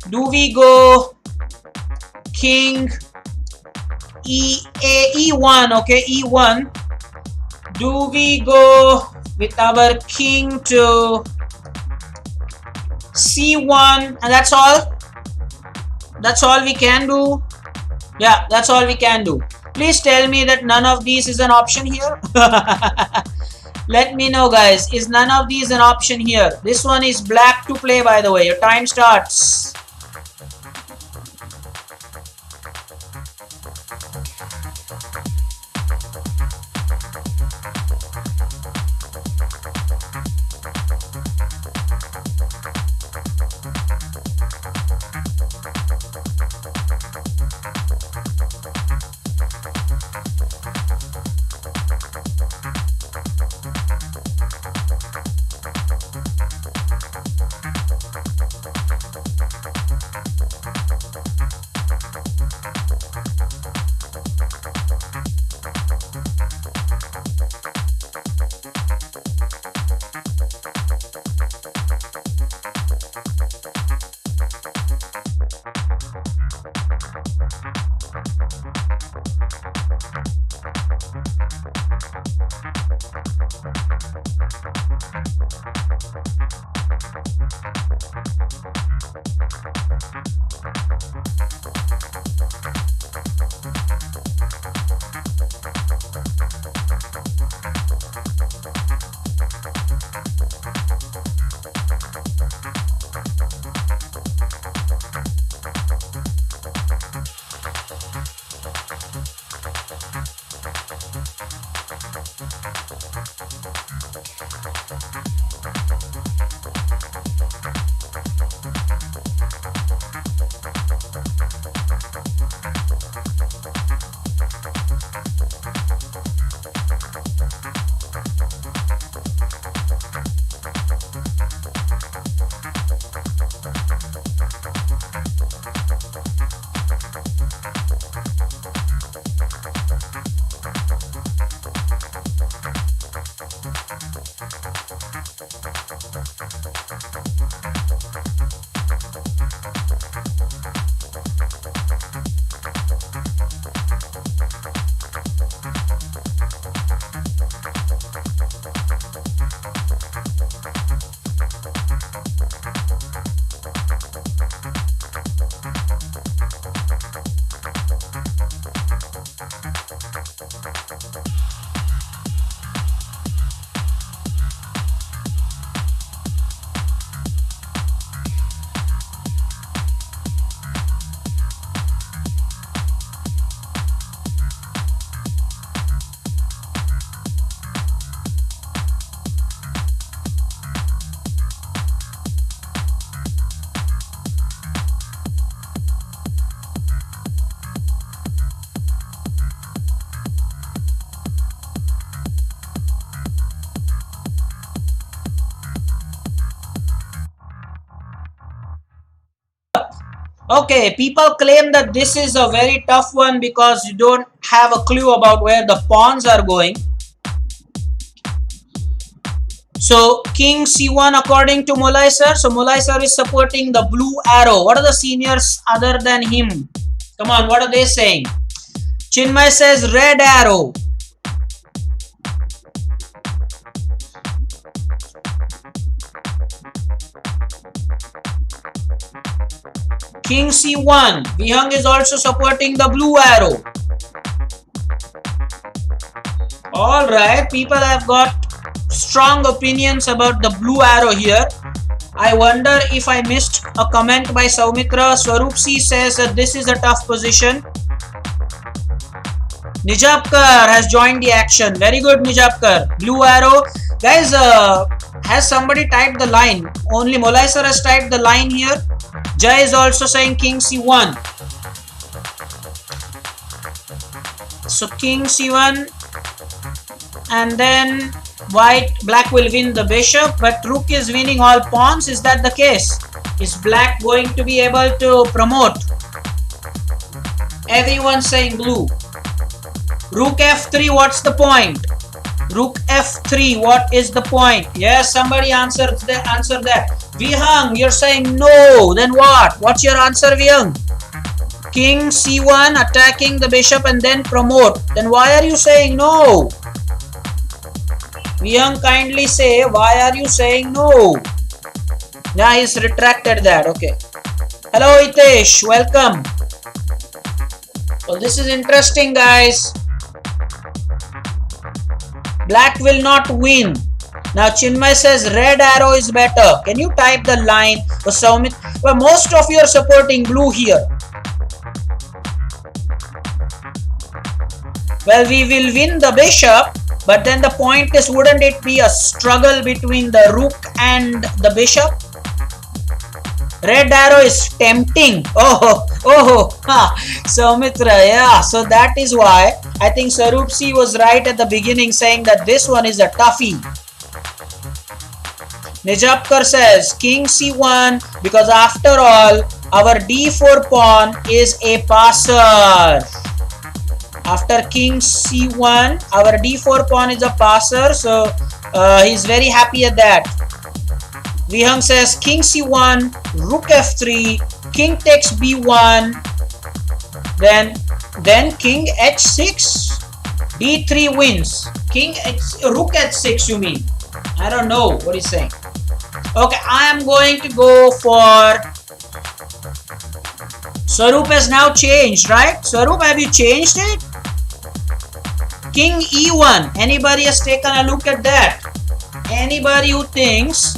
Do we go king e1? Okay, e1. Do we go with our king to c1? And that's all? That's all we can do? Yeah, that's all we can do. Please tell me that none of these is an option here. Let me know, guys. Is none of these an option here? This one is black to play, by the way. Your time starts. Okay, people claim that this is a very tough one because you don't have a clue about where the pawns are going. So king c1 according to Mulai sir. So Mulai sir is supporting the blue arrow. What are the seniors other than him? Come on, what are they saying? Chinmay says red arrow. King c1. Vihang is also supporting the blue arrow. Alright, people have got strong opinions about the blue arrow here. I wonder if I missed a comment by Saumitra. Swaroop C says that this is a tough position. Nijapkar has joined the action. Very good, Nijapkar. Blue arrow. Guys, has somebody typed the line? Only Molai sir has typed the line here. Jai is also saying king c1. So king c1 and then black will win the bishop, but rook is winning all pawns. Is that the case? Is black going to be able to promote? Everyone saying blue. Rook f3, what's the point? Rook f3, what is the point? Yes, somebody answer that. Vihang, you're saying no. Then what? What's your answer, Vihang? King c1 attacking the bishop and then promote. Then why are you saying no? Vihang, kindly say, why are you saying no? Yeah, he's retracted that. Okay. Hello, Hitesh. Welcome. So this is interesting, guys. Black will not win. Now Chinmay says red arrow is better. Can you type the line? Well, most of you are supporting blue here. Well, we will win the bishop, but then the point is, wouldn't it be a struggle between the rook and the bishop? Red arrow is tempting. Soumitra, yeah. So that is why I think Sarup C was right at the beginning saying that this one is a toughie. Nijapkar says king c1 because after all our d4 pawn is a passer. After king c1 our d4 pawn is a passer, so he's very happy at that. Vihang says king c1, rook f3, king takes b1, then king h6, d3 wins. Rook h6 you mean? I don't know what he's saying. Okay, I am going to go for... Swaroop has now changed, right? Swaroop, have you changed it? King e1. Anybody has taken a look at that? Anybody who thinks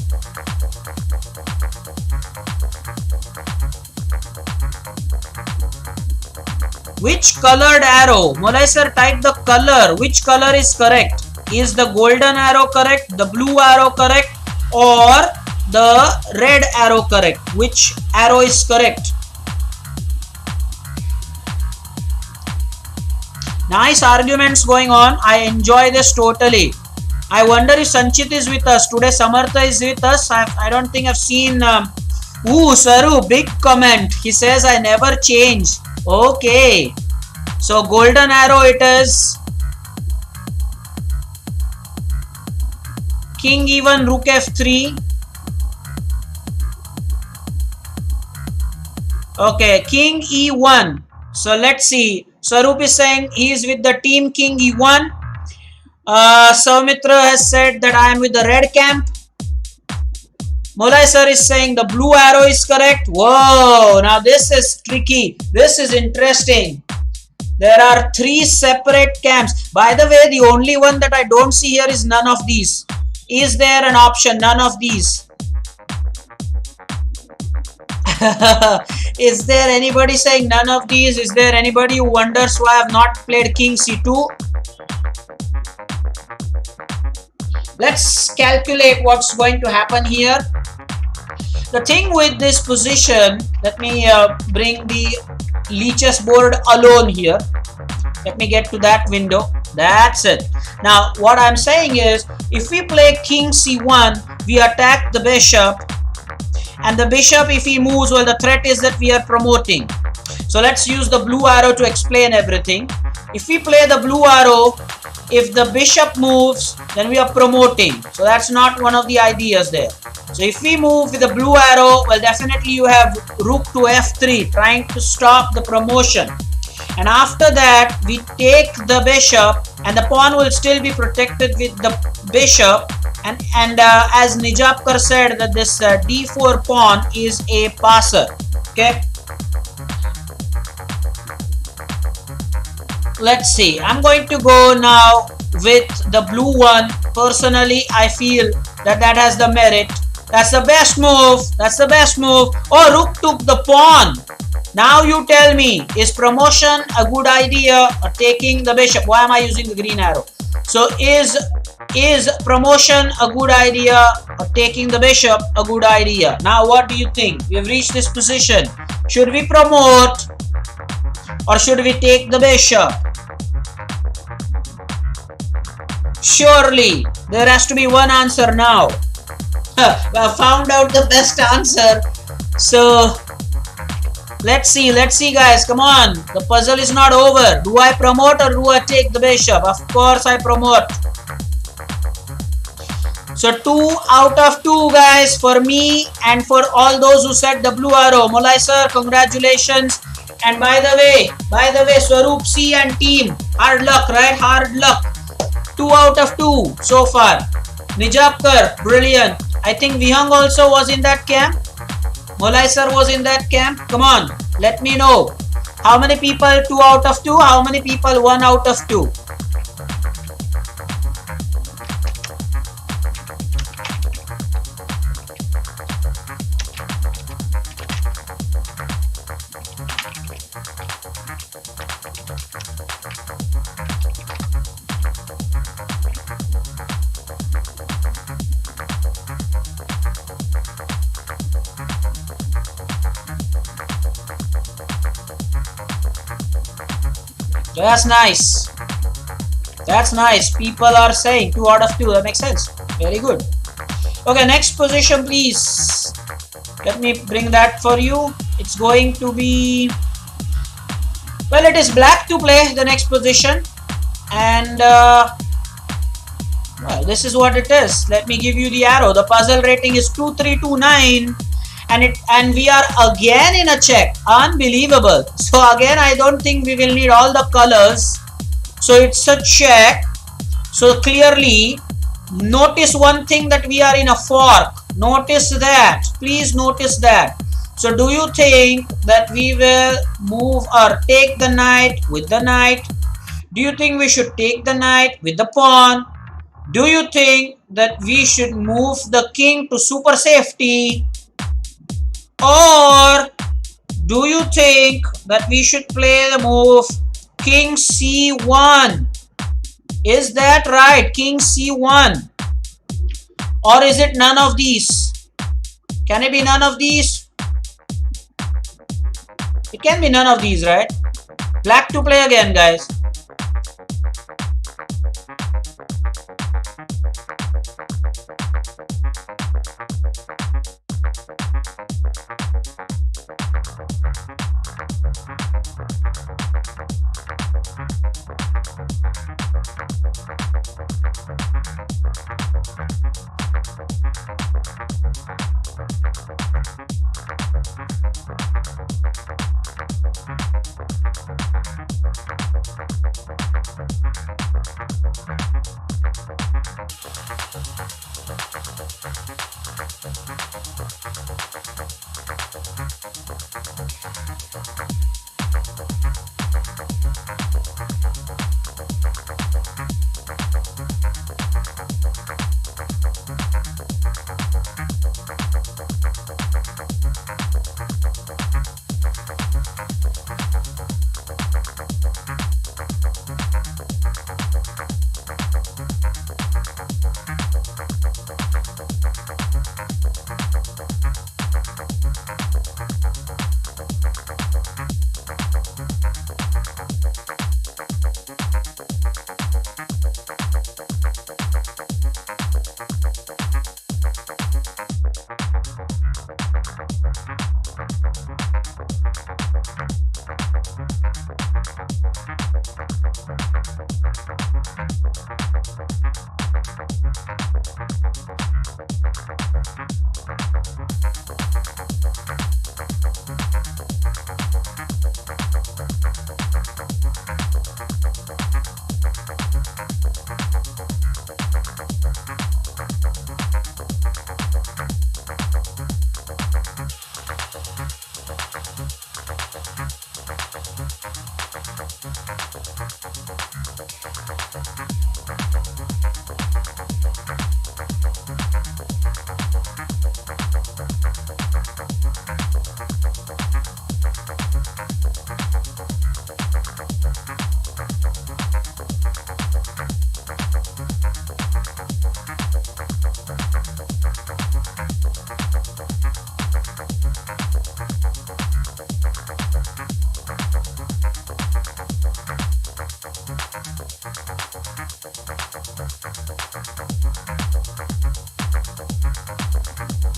which colored arrow? Mulai sir, type the color. Which color is correct? Is the golden arrow correct? The blue arrow correct? Or the red arrow correct? Which arrow is correct? Nice arguments going on. I enjoy this totally. I wonder if Sanchit is with us. Today Samartha is with us. I don't think I've seen... Saru, big comment. He says I never change. Okay. So golden arrow it is. King e1, rook f3. Okay, king e1. So let's see. Swaroop is saying he is with the team king e1. Saumitra has said that I am with the red camp. Mulai sir is saying the blue arrow is correct. Whoa, now this is tricky. This is interesting. There are 3 separate camps. By the way, the only one that I don't see here is none of these. Is there an option? None of these. Is there anybody saying none of these? Is there anybody who wonders why I have not played king c2? Let's calculate what's going to happen here. The thing with this position, let me bring the Leech's board alone here. Let me get to that window. That's it. Now, what I'm saying is, if we play king c1, we attack the bishop. And the bishop, if he moves, well, the threat is that we are promoting. So let's use the blue arrow to explain everything. If we play the blue arrow, if the bishop moves, then we are promoting. So that's not one of the ideas there. So if we move with the blue arrow, well, definitely you have rook to f3, trying to stop the promotion. And after that, we take the bishop, and the pawn will still be protected with the bishop. And as Nijapkar said, that this d4 pawn is a passer. Okay. Let's see. I'm going to go now with the blue one. Personally, I feel that has the merit. That's the best move. That's the best move. Oh, rook took the pawn. Now you tell me, is promotion a good idea or taking the bishop? Why am I using the green arrow? So is promotion a good idea or taking the bishop a good idea? Now what do you think? We have reached this position. Should we promote or should we take the bishop? Surely there has to be one answer now. I found out the best answer. So let's see guys, come on. The puzzle is not over. Do I promote or do I take the bishop? Of course I promote. So 2 out of 2 guys for me and for all those who said the blue arrow. Molai sir, congratulations. And by the way, Swaroop C and team, hard luck, right? Hard luck. 2 out of 2 so far. Nijapkar, brilliant. I think Vihang also was in that camp. Molai sir was in that camp. Come on, let me know. How many people 2 out of 2? How many people 1 out of 2? That's nice. That's nice. People are saying 2 out of 2. That makes sense. Very good. Okay, next position, please. Let me bring that for you. It's going to be... Well, it is black to play the next position. And... well, this is what it is. Let me give you the arrow. The puzzle rating is 2329. And we are again in a check. Unbelievable. So again, I don't think we will need all the colors. So it's a check. So clearly, notice one thing, that we are in a fork. Notice that. Please notice that. So do you think that we will move or take the knight with the knight? Do you think we should take the knight with the pawn? Do you think that we should move the king to super safety? Or do you think that we should play the move King C1? Is that right? King C1. Or is it none of these? Can it be none of these? It can be none of these, right? Black to play again, guys.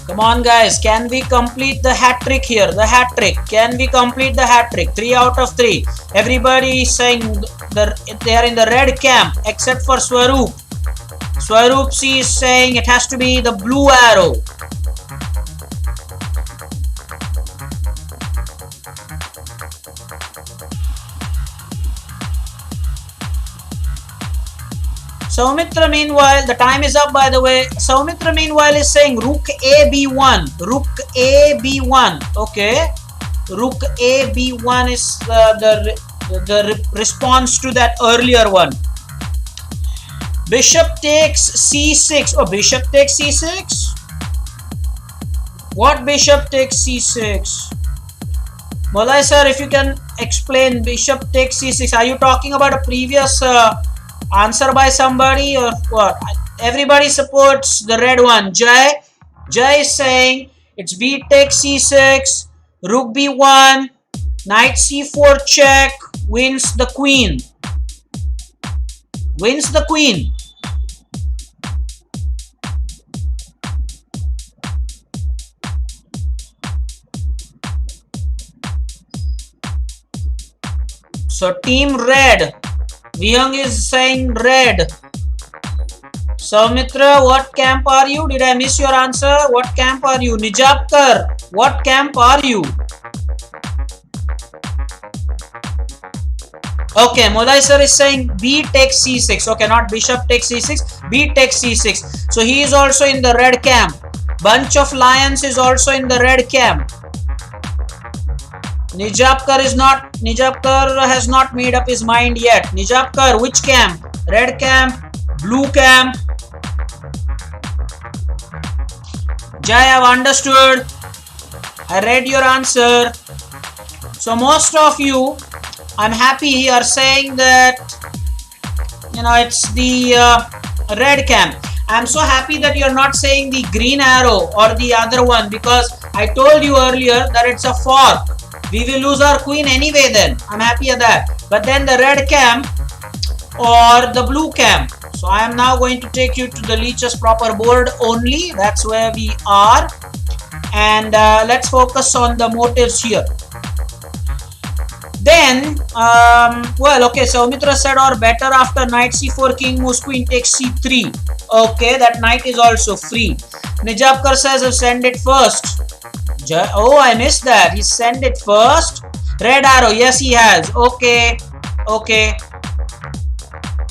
Come on guys, can we complete the hat trick here? The hat trick. Can we complete the hat trick? 3 out of 3. Everybody is saying they are in the red camp except for Swaroop. Swaroop C is saying it has to be the blue arrow. Soumitra meanwhile, the time is up by the way. Soumitra meanwhile is saying Rook A B1. Rook A B1. Okay. Rook A B1 is the response to that earlier one. Bishop takes C6. Oh, bishop takes C6? What bishop takes C6? Molai sir, if you can explain bishop takes C6. Are you talking about a previous answer by somebody or what? Everybody supports the red one. Jay is saying it's b takes c6, rook b1, knight c4 check, wins the queen. Wins the queen. So team red. Vihang is saying red. Soumitra, what camp are you? Did I miss your answer? What camp are you? Nijapkar, what camp are you? Okay, Molai sir is saying B takes C6. Okay, not bishop takes C6. B takes C6. So he is also in the red camp. Bunch of lions is also in the red camp. Nijapkar has not made up his mind yet. Nijapkar, which camp? Red camp? Blue camp? Jai, I've understood. I read your answer. So most of you, I'm happy, are saying that, you know, it's the red camp. I'm so happy that you're not saying the green arrow or the other one, because I told you earlier that it's a fork. We will lose our queen anyway then. I'm happy at that. But then the red camp or the blue camp. So I am now going to take you to the Leech's proper board only. That's where we are. And let's focus on the motives here. Then, well, okay, so Soumitra said, or better after knight c4, king moves, queen takes c3. Okay, that knight is also free. Nijapkar says, I'll send it first. Oh, I missed that. He sent it first. Red arrow. Yes, he has. Okay. Okay.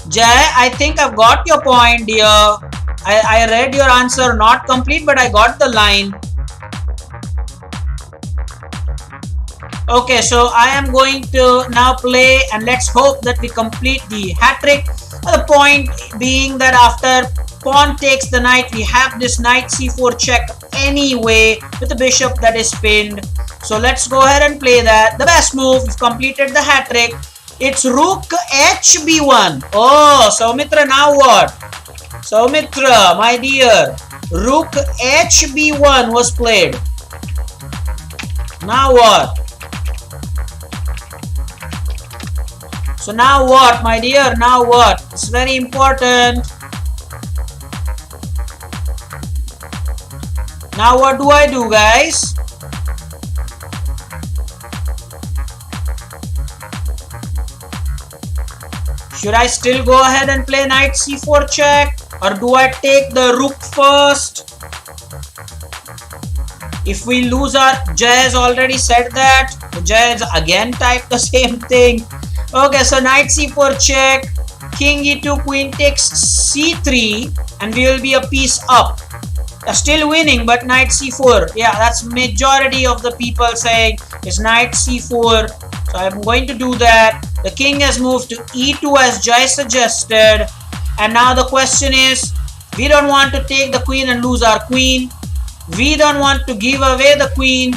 Jai, I think I've got your point here. I read your answer. Not complete, but I got the line. Okay, so I am going to now play and let's hope that we complete the hat trick. The point being that after pawn takes the knight, we have this knight c4 check anyway with the bishop that is pinned. So let's go ahead and play that. The best move, we've completed the hat trick. It's rook hb1. Oh, Soumitra, now what? Soumitra, my dear, rook hb1 was played. Now what? So now what, my dear? Now what? It's very important. Now what do I do, guys? Should I still go ahead and play knight c4 check, or do I take the rook first? If we lose our... Jay has already said that. Jay has again typed the same thing. Okay, so knight c4 check, king e2, queen takes c3, and we will be a piece up. Still winning, but knight c4. Yeah, that's majority of the people saying it's knight c4. So I'm going to do that. The king has moved to e2 as Jai suggested. And now the question is, we don't want to take the queen and lose our queen. We don't want to give away the queen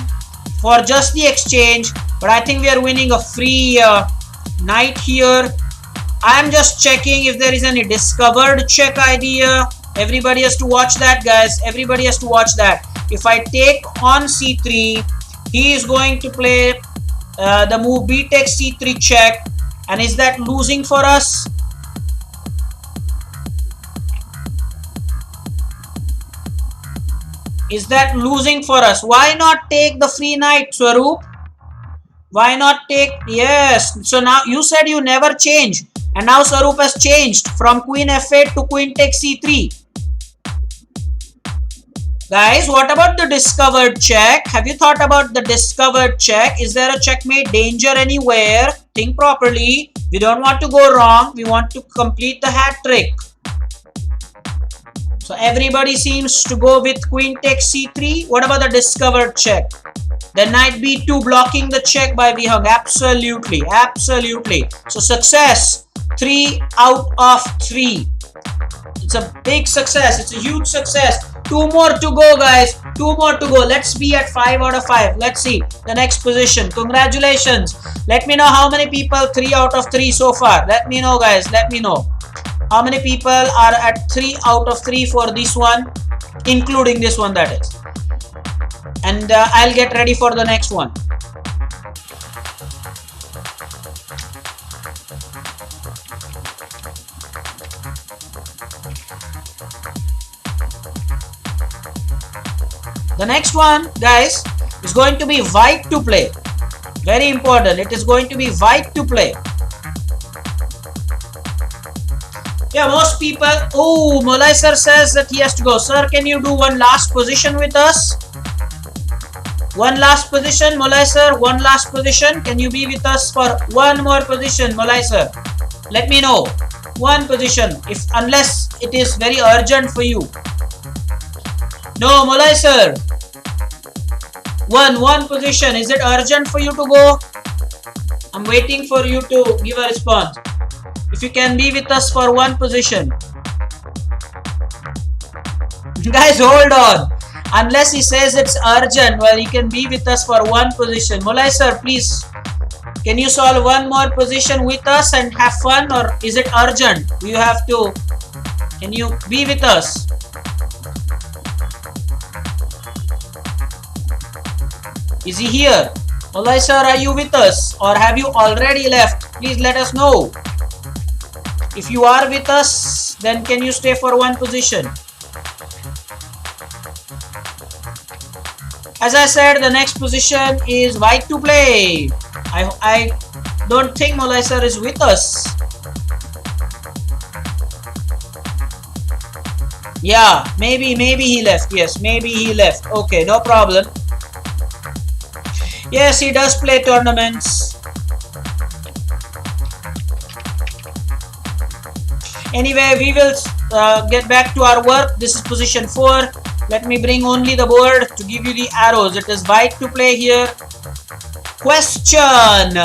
for just the exchange. But I think we are winning a free knight here. I'm just checking if there is any discovered check idea. Everybody has to watch that, guys. Everybody has to watch that. If I take on c3, he is going to play the move b takes c3 check. And is that losing for us? Is that losing for us? Why not take the free knight, Swaroop? Why not take... Yes. So now you said you never change. And now Swaroop has changed from queen f8 to queen takes c3. Guys, what about the discovered check? Have you thought about the discovered check? Is there a checkmate danger anywhere? Think properly. We don't want to go wrong. We want to complete the hat trick. So everybody seems to go with queen takes c3. What about the discovered check? The knight b2 blocking the check by Vihang. Absolutely. Absolutely. So success. 3 out of 3. It's a big success. It's a huge success. 2 more to go, guys. 2 more to go. Let's be at 5 out of 5. Let's see the next position. Congratulations. Let me know how many people 3 out of 3 so far. Let me know, guys. Let me know how many people are at 3 out of 3 for this one, including this one, that is. And I'll get ready for the next one. The next one, guys, is going to be white to play. Very important. It is going to be white to play. Yeah, most people... Oh, Molai sir says that he has to go. Sir, can you do one last position with us? One last position, Molai sir. One last position. Can you be with us for one more position, Molai sir? Let me know. One position. Unless it is very urgent for you. No, Molai sir. One position. Is it urgent for you to go? I'm waiting for you to give a response. If you can be with us for one position. Guys, hold on. Unless he says it's urgent, well, he can be with us for one position. Molai sir, please. Can you solve one more position with us and have fun, or is it urgent? You have to. Can you be with us? Is he here? Molai sir, are you with us? Or have you already left? Please let us know. If you are with us, then can you stay for one position? As I said, the next position is white to play. I don't think Molai sir is with us. Yeah, maybe he left. Yes, maybe he left. Okay, no problem. Yes, he does play tournaments. Anyway, we will get back to our work. This is position 4. Let me bring only the board to give you the arrows. It is white to play here. Question.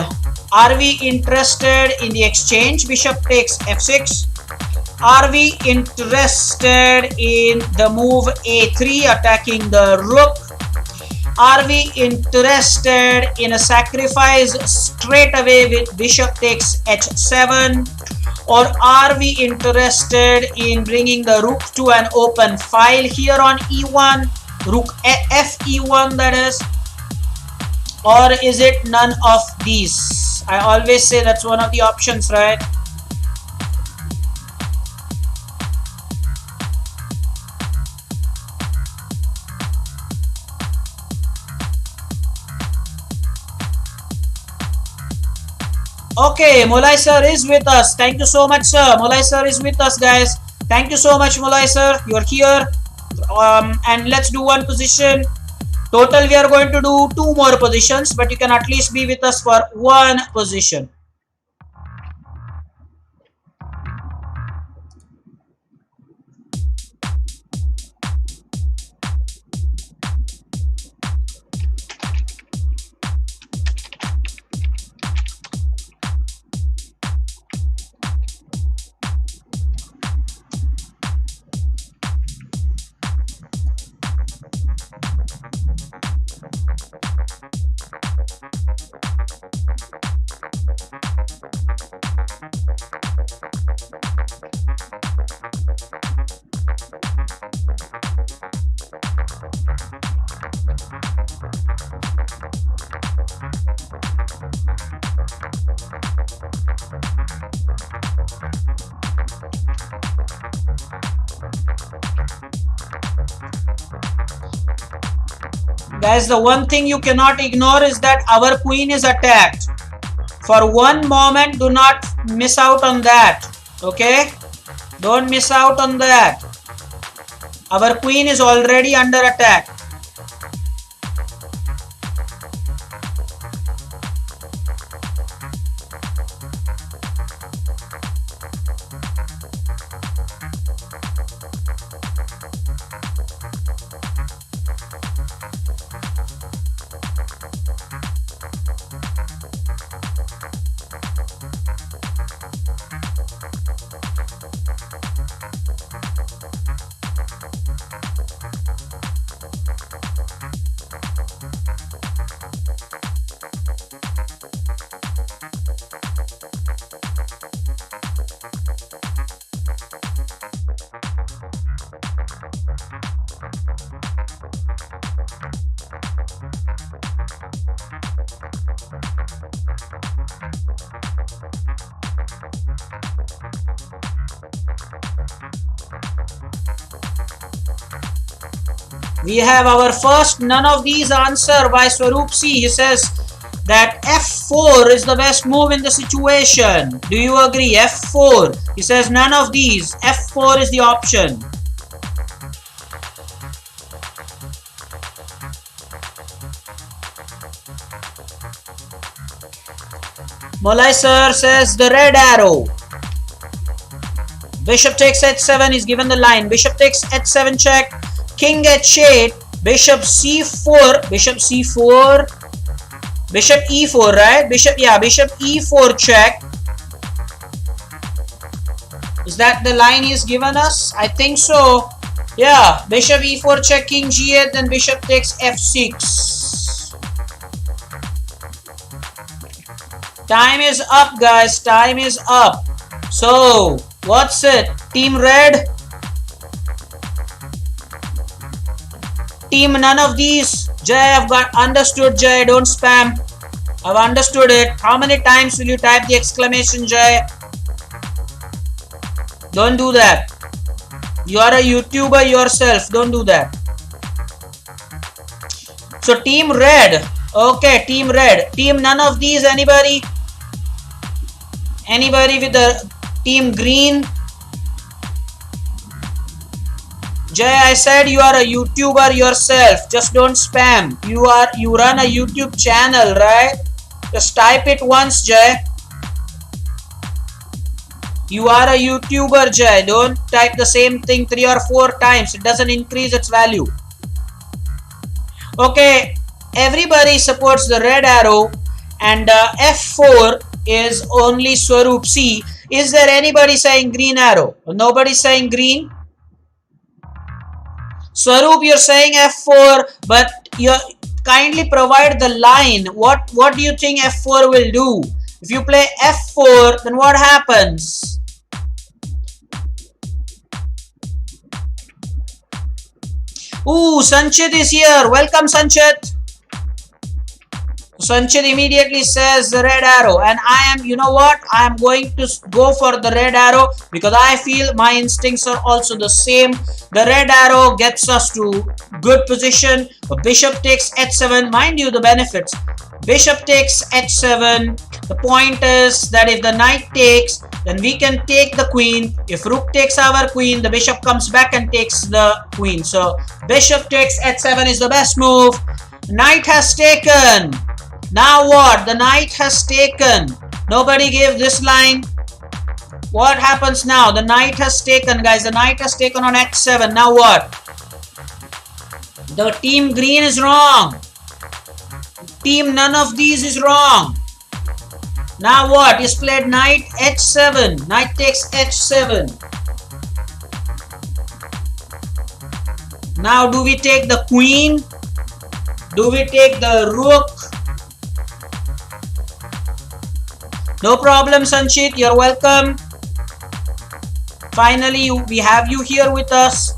Are we interested in the exchange? Bishop takes f6. Are we interested in the move a3 attacking the rook? Are we interested in a sacrifice straight away with bishop takes h7? Or are we interested in bringing the rook to an open file here on e1? Rook f e1, that is. Or is it none of these? I always say that's one of the options, right? Okay, Molai sir is with us. Thank you so much, sir. Molai sir is with us, guys. Thank you so much, Molai sir. You're here. And let's do one position. Total, we are going to do 2 more positions, but you can at least be with us for 1 position. Guys, the one thing you cannot ignore is that our queen is attacked. For one moment, do not miss out on that. Okay? Don't miss out on that. Our queen is already under attack. We have our first none of these answer by Swaroop C. He says that F4 is the best move in the situation. Do you agree? F4. He says none of these. F4 is the option. Molai sir says the red arrow. Bishop takes h7 is given the line. Bishop takes h7 check. King h8. Bishop c4. Bishop c4. Bishop e4, right? Bishop e4 check. Is that the line he's given us? I think so. Yeah. Bishop e4 check, king g8, then bishop takes f6. Time is up, guys. Time is up. So, what's it? Team red? Team none of these? Jay, I've got understood, Jay. Don't spam. I've understood it. How many times will you type the exclamation, Jay? Don't do that. You are a YouTuber yourself. Don't do that. So, team red. Okay, team red. Team none of these, anybody? Anybody with the team green? Jay, I said you are a YouTuber yourself. Just don't spam. You run a YouTube channel, right? Just type it once, Jay. You are a YouTuber, Jay. Don't type the same thing 3 or 4 times. It doesn't increase its value. Okay, everybody supports the red arrow, and F4 is only Swaroop C. Is there anybody saying green arrow? Nobody saying green? Swaroop, you're saying F4, but you kindly provide the line. What do you think F4 will do? If you play F4, then what happens? Ooh, Sanchit is here. Welcome, Sanchit. Sanchit immediately says the red arrow, and I am, you know what, I am going to go for the red arrow because I feel my instincts are also the same. The red arrow gets us to good position. Bishop takes h7. Mind you, the benefits. Bishop takes h7. The point is that if the knight takes, then we can take the queen. If rook takes our queen, the bishop comes back and takes the queen. So bishop takes h7 is the best move. Knight has taken. Now what? The knight has taken. Nobody gave this line. What happens now? The knight has taken, guys. The knight has taken on h7. Now what? The team green is wrong. Team none of these is wrong. Now what? Is played knight h7. Knight takes h7. Now do we take the queen? Do we take the rook? No problem, Sanchit. You're welcome. Finally, we have you here with us.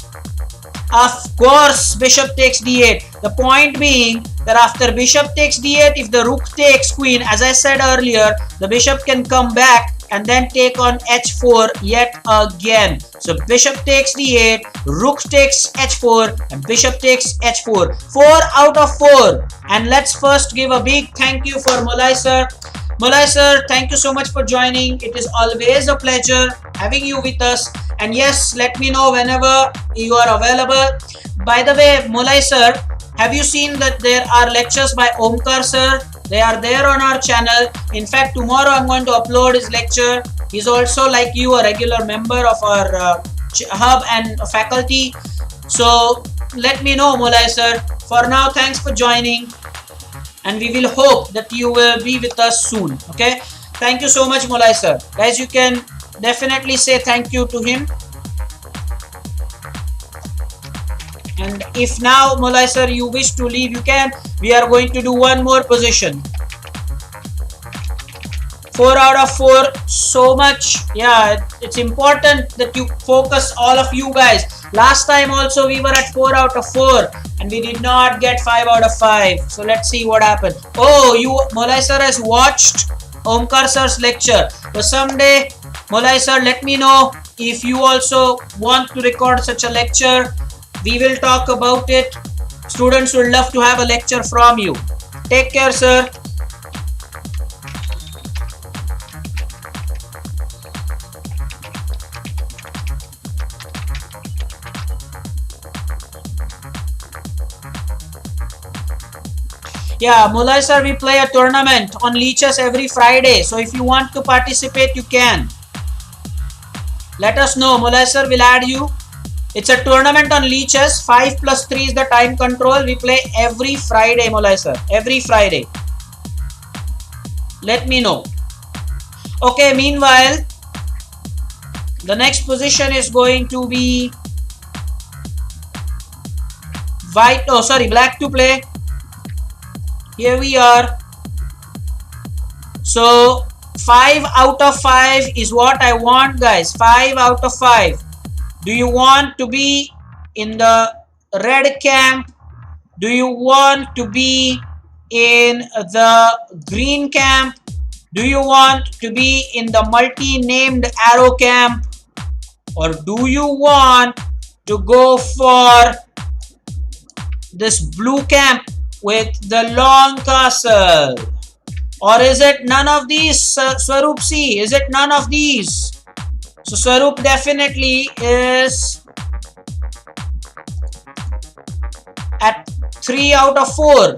Of course, bishop takes d8. The point being that after bishop takes d8, if the rook takes queen, as I said earlier, the bishop can come back and then take on h4 yet again. So bishop takes d8, rook takes h4, and bishop takes h4. 4 out of 4. And let's first give a big thank you for Mulai sir. Mulai sir, thank you so much for joining. It is always a pleasure having you with us. And yes, let me know whenever you are available. By the way, Mulai sir, have you seen that there are lectures by Omkar sir? They are there on our channel. In fact, tomorrow I'm going to upload his lecture. He's also, like you, a regular member of our hub and faculty. So let me know, Mulai sir. For now, thanks for joining. And we will hope that you will be with us soon. Okay. Thank you so much, Mulai sir. Guys, you can definitely say thank you to him. And if now, Mulai sir, you wish to leave, you can. We are going to do one more position. 4 out of 4. So much. Yeah, it's important that you focus, all of you guys. Last time also we were at 4 out of 4 and we did not get 5 out of 5. So let's see what happened. Oh, Mulai sir has watched Omkar sir's lecture. So someday, Mulai sir, let me know if you also want to record such a lecture. We will talk about it. Students would love to have a lecture from you. Take care, sir. Yeah, Mulai sir, we play a tournament on Leeches every Friday. So if you want to participate, you can. Let us know. Mulai sir will add you. It's a tournament on Leeches. 5 plus 3 is the time control. We play every Friday, Mulai sir. Every Friday. Let me know. Okay, meanwhile, the next position is going to be black to play. Here we are. So 5 out of 5 is what I want, guys. 5 out of 5. Do you want to be in the red camp? Do you want to be in the green camp? Do you want to be in the multi-named arrow camp? Or do you want to go for this blue camp with the long castle? Or is it none of these, Swaroop C? Is it none of these? So Swaroop definitely is at 3 out of 4.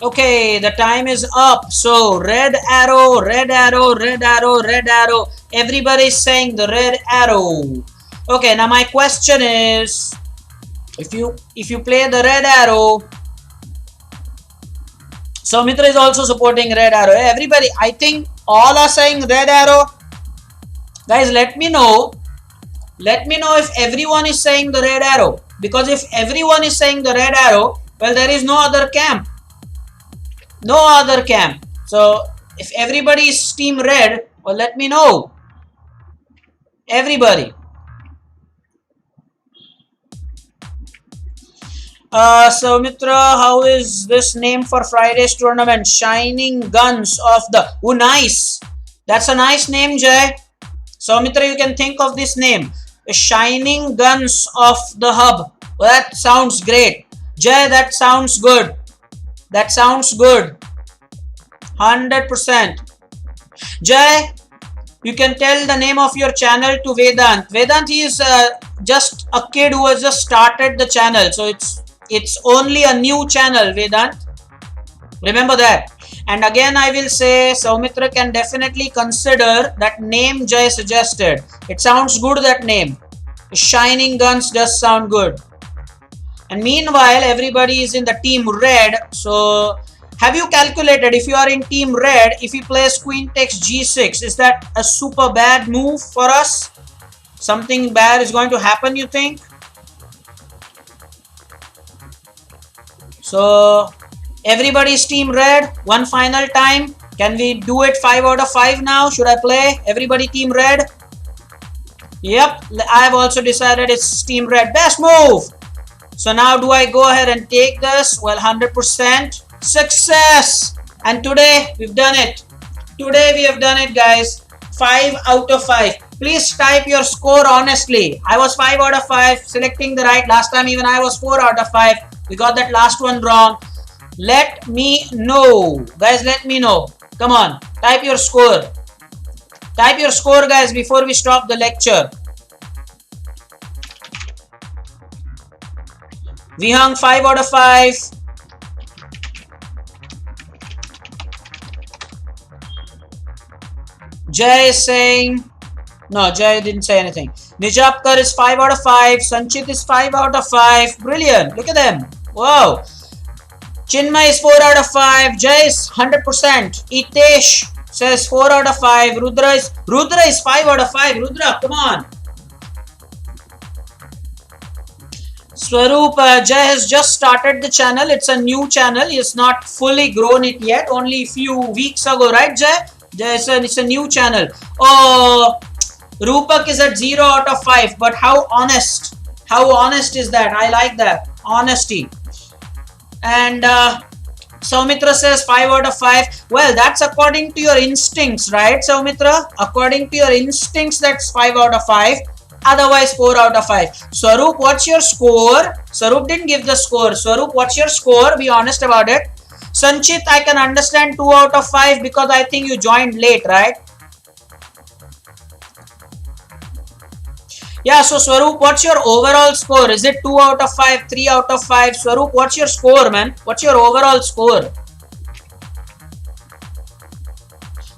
Okay, the time is up. So red arrow, red arrow, red arrow, red arrow. Everybody is saying the red arrow. Okay, now my question is, if you play the red arrow, Soumitra is also supporting red arrow. Everybody, I think all are saying red arrow. Guys, let me know. Let me know if everyone is saying the red arrow. Because if everyone is saying the red arrow, well, there is no other camp. No other camp. So if everybody is team red, well, let me know. Everybody. Soumitra, how is this name for Friday's tournament? Shining Guns of the... Oh, nice. That's a nice name, Jay. Soumitra, you can think of this name. Shining Guns of the Hub. Well, that sounds great. Jay, that sounds good. That sounds good. 100%. Jay, you can tell the name of your channel to Vedant. Vedant, he is just a kid who has just started the channel. So it's only a new channel, Vedant. Remember that. And again, I will say Soumitra can definitely consider that name Jay suggested. It sounds good, that name. Shining Guns does sound good. And meanwhile, everybody is in the team red. So have you calculated, if you are in team red, if he plays queen takes g6, is that a super bad move for us? Something bad is going to happen, you think? So everybody's team red. One final time. Can we do it 5 out of 5 now? Should I play? Everybody team red? Yep, I have also decided it's team red. Best move. So now do I go ahead and take this? Well, 100% success. And today we've done it. Today we have done it, guys. 5 out of 5. Please type your score honestly. I was 5 out of 5, selecting the right. Last time even I was 4 out of 5. We got that last one wrong. Let me know. Guys, let me know. Come on. Type your score. Type your score, guys, before we stop the lecture. Vihang, 5 out of 5. Jay is saying... No, Jay didn't say anything. Nijapkar is 5 out of 5. Sanchit is 5 out of 5. Brilliant. Look at them. Wow. Chinmay is 4 out of 5. Jay is 100%. Itesh says 4 out of 5. Rudra is 5 out of 5. Rudra, come on. Swaroop, Jay has just started the channel. It's a new channel. He has not fully grown it yet. Only a few weeks ago, right, Jay? Jay said it's a new channel. Oh, Rupak is at 0 out of 5. But how honest? How honest is that? I like that. Honesty. And Soumitra says 5 out of 5. Well, that's according to your instincts, right, Soumitra? According to your instincts, that's 5 out of 5. Otherwise, 4 out of 5. Swaroop, what's your score? Swaroop didn't give the score. Swaroop, what's your score? Be honest about it. Sanchit, I can understand 2 out of 5 because I think you joined late, right? Yeah, so Swaroop, what's your overall score? Is it 2 out of 5, 3 out of 5? Swaroop, what's your score, man? What's your overall score?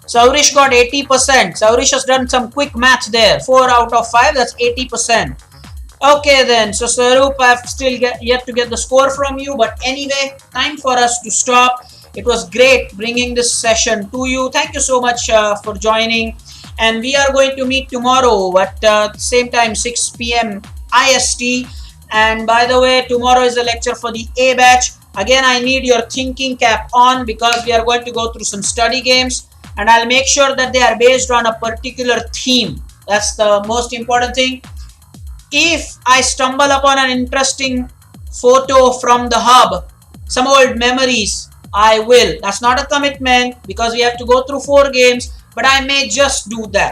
Saurish got 80%. Saurish has done some quick maths there. 4 out of 5, that's 80%. Okay then, so Swaroop, I've still yet to get the score from you. But anyway, time for us to stop. It was great bringing this session to you. Thank you so much for joining. And we are going to meet tomorrow at same time, 6 p.m. IST. And by the way, tomorrow is a lecture for the A batch. Again, I need your thinking cap on because we are going to go through some study games. And I'll make sure that they are based on a particular theme. That's the most important thing. If I stumble upon an interesting photo from the hub, some old memories, I will. That's not a commitment because we have to go through 4 games. But I may just do that.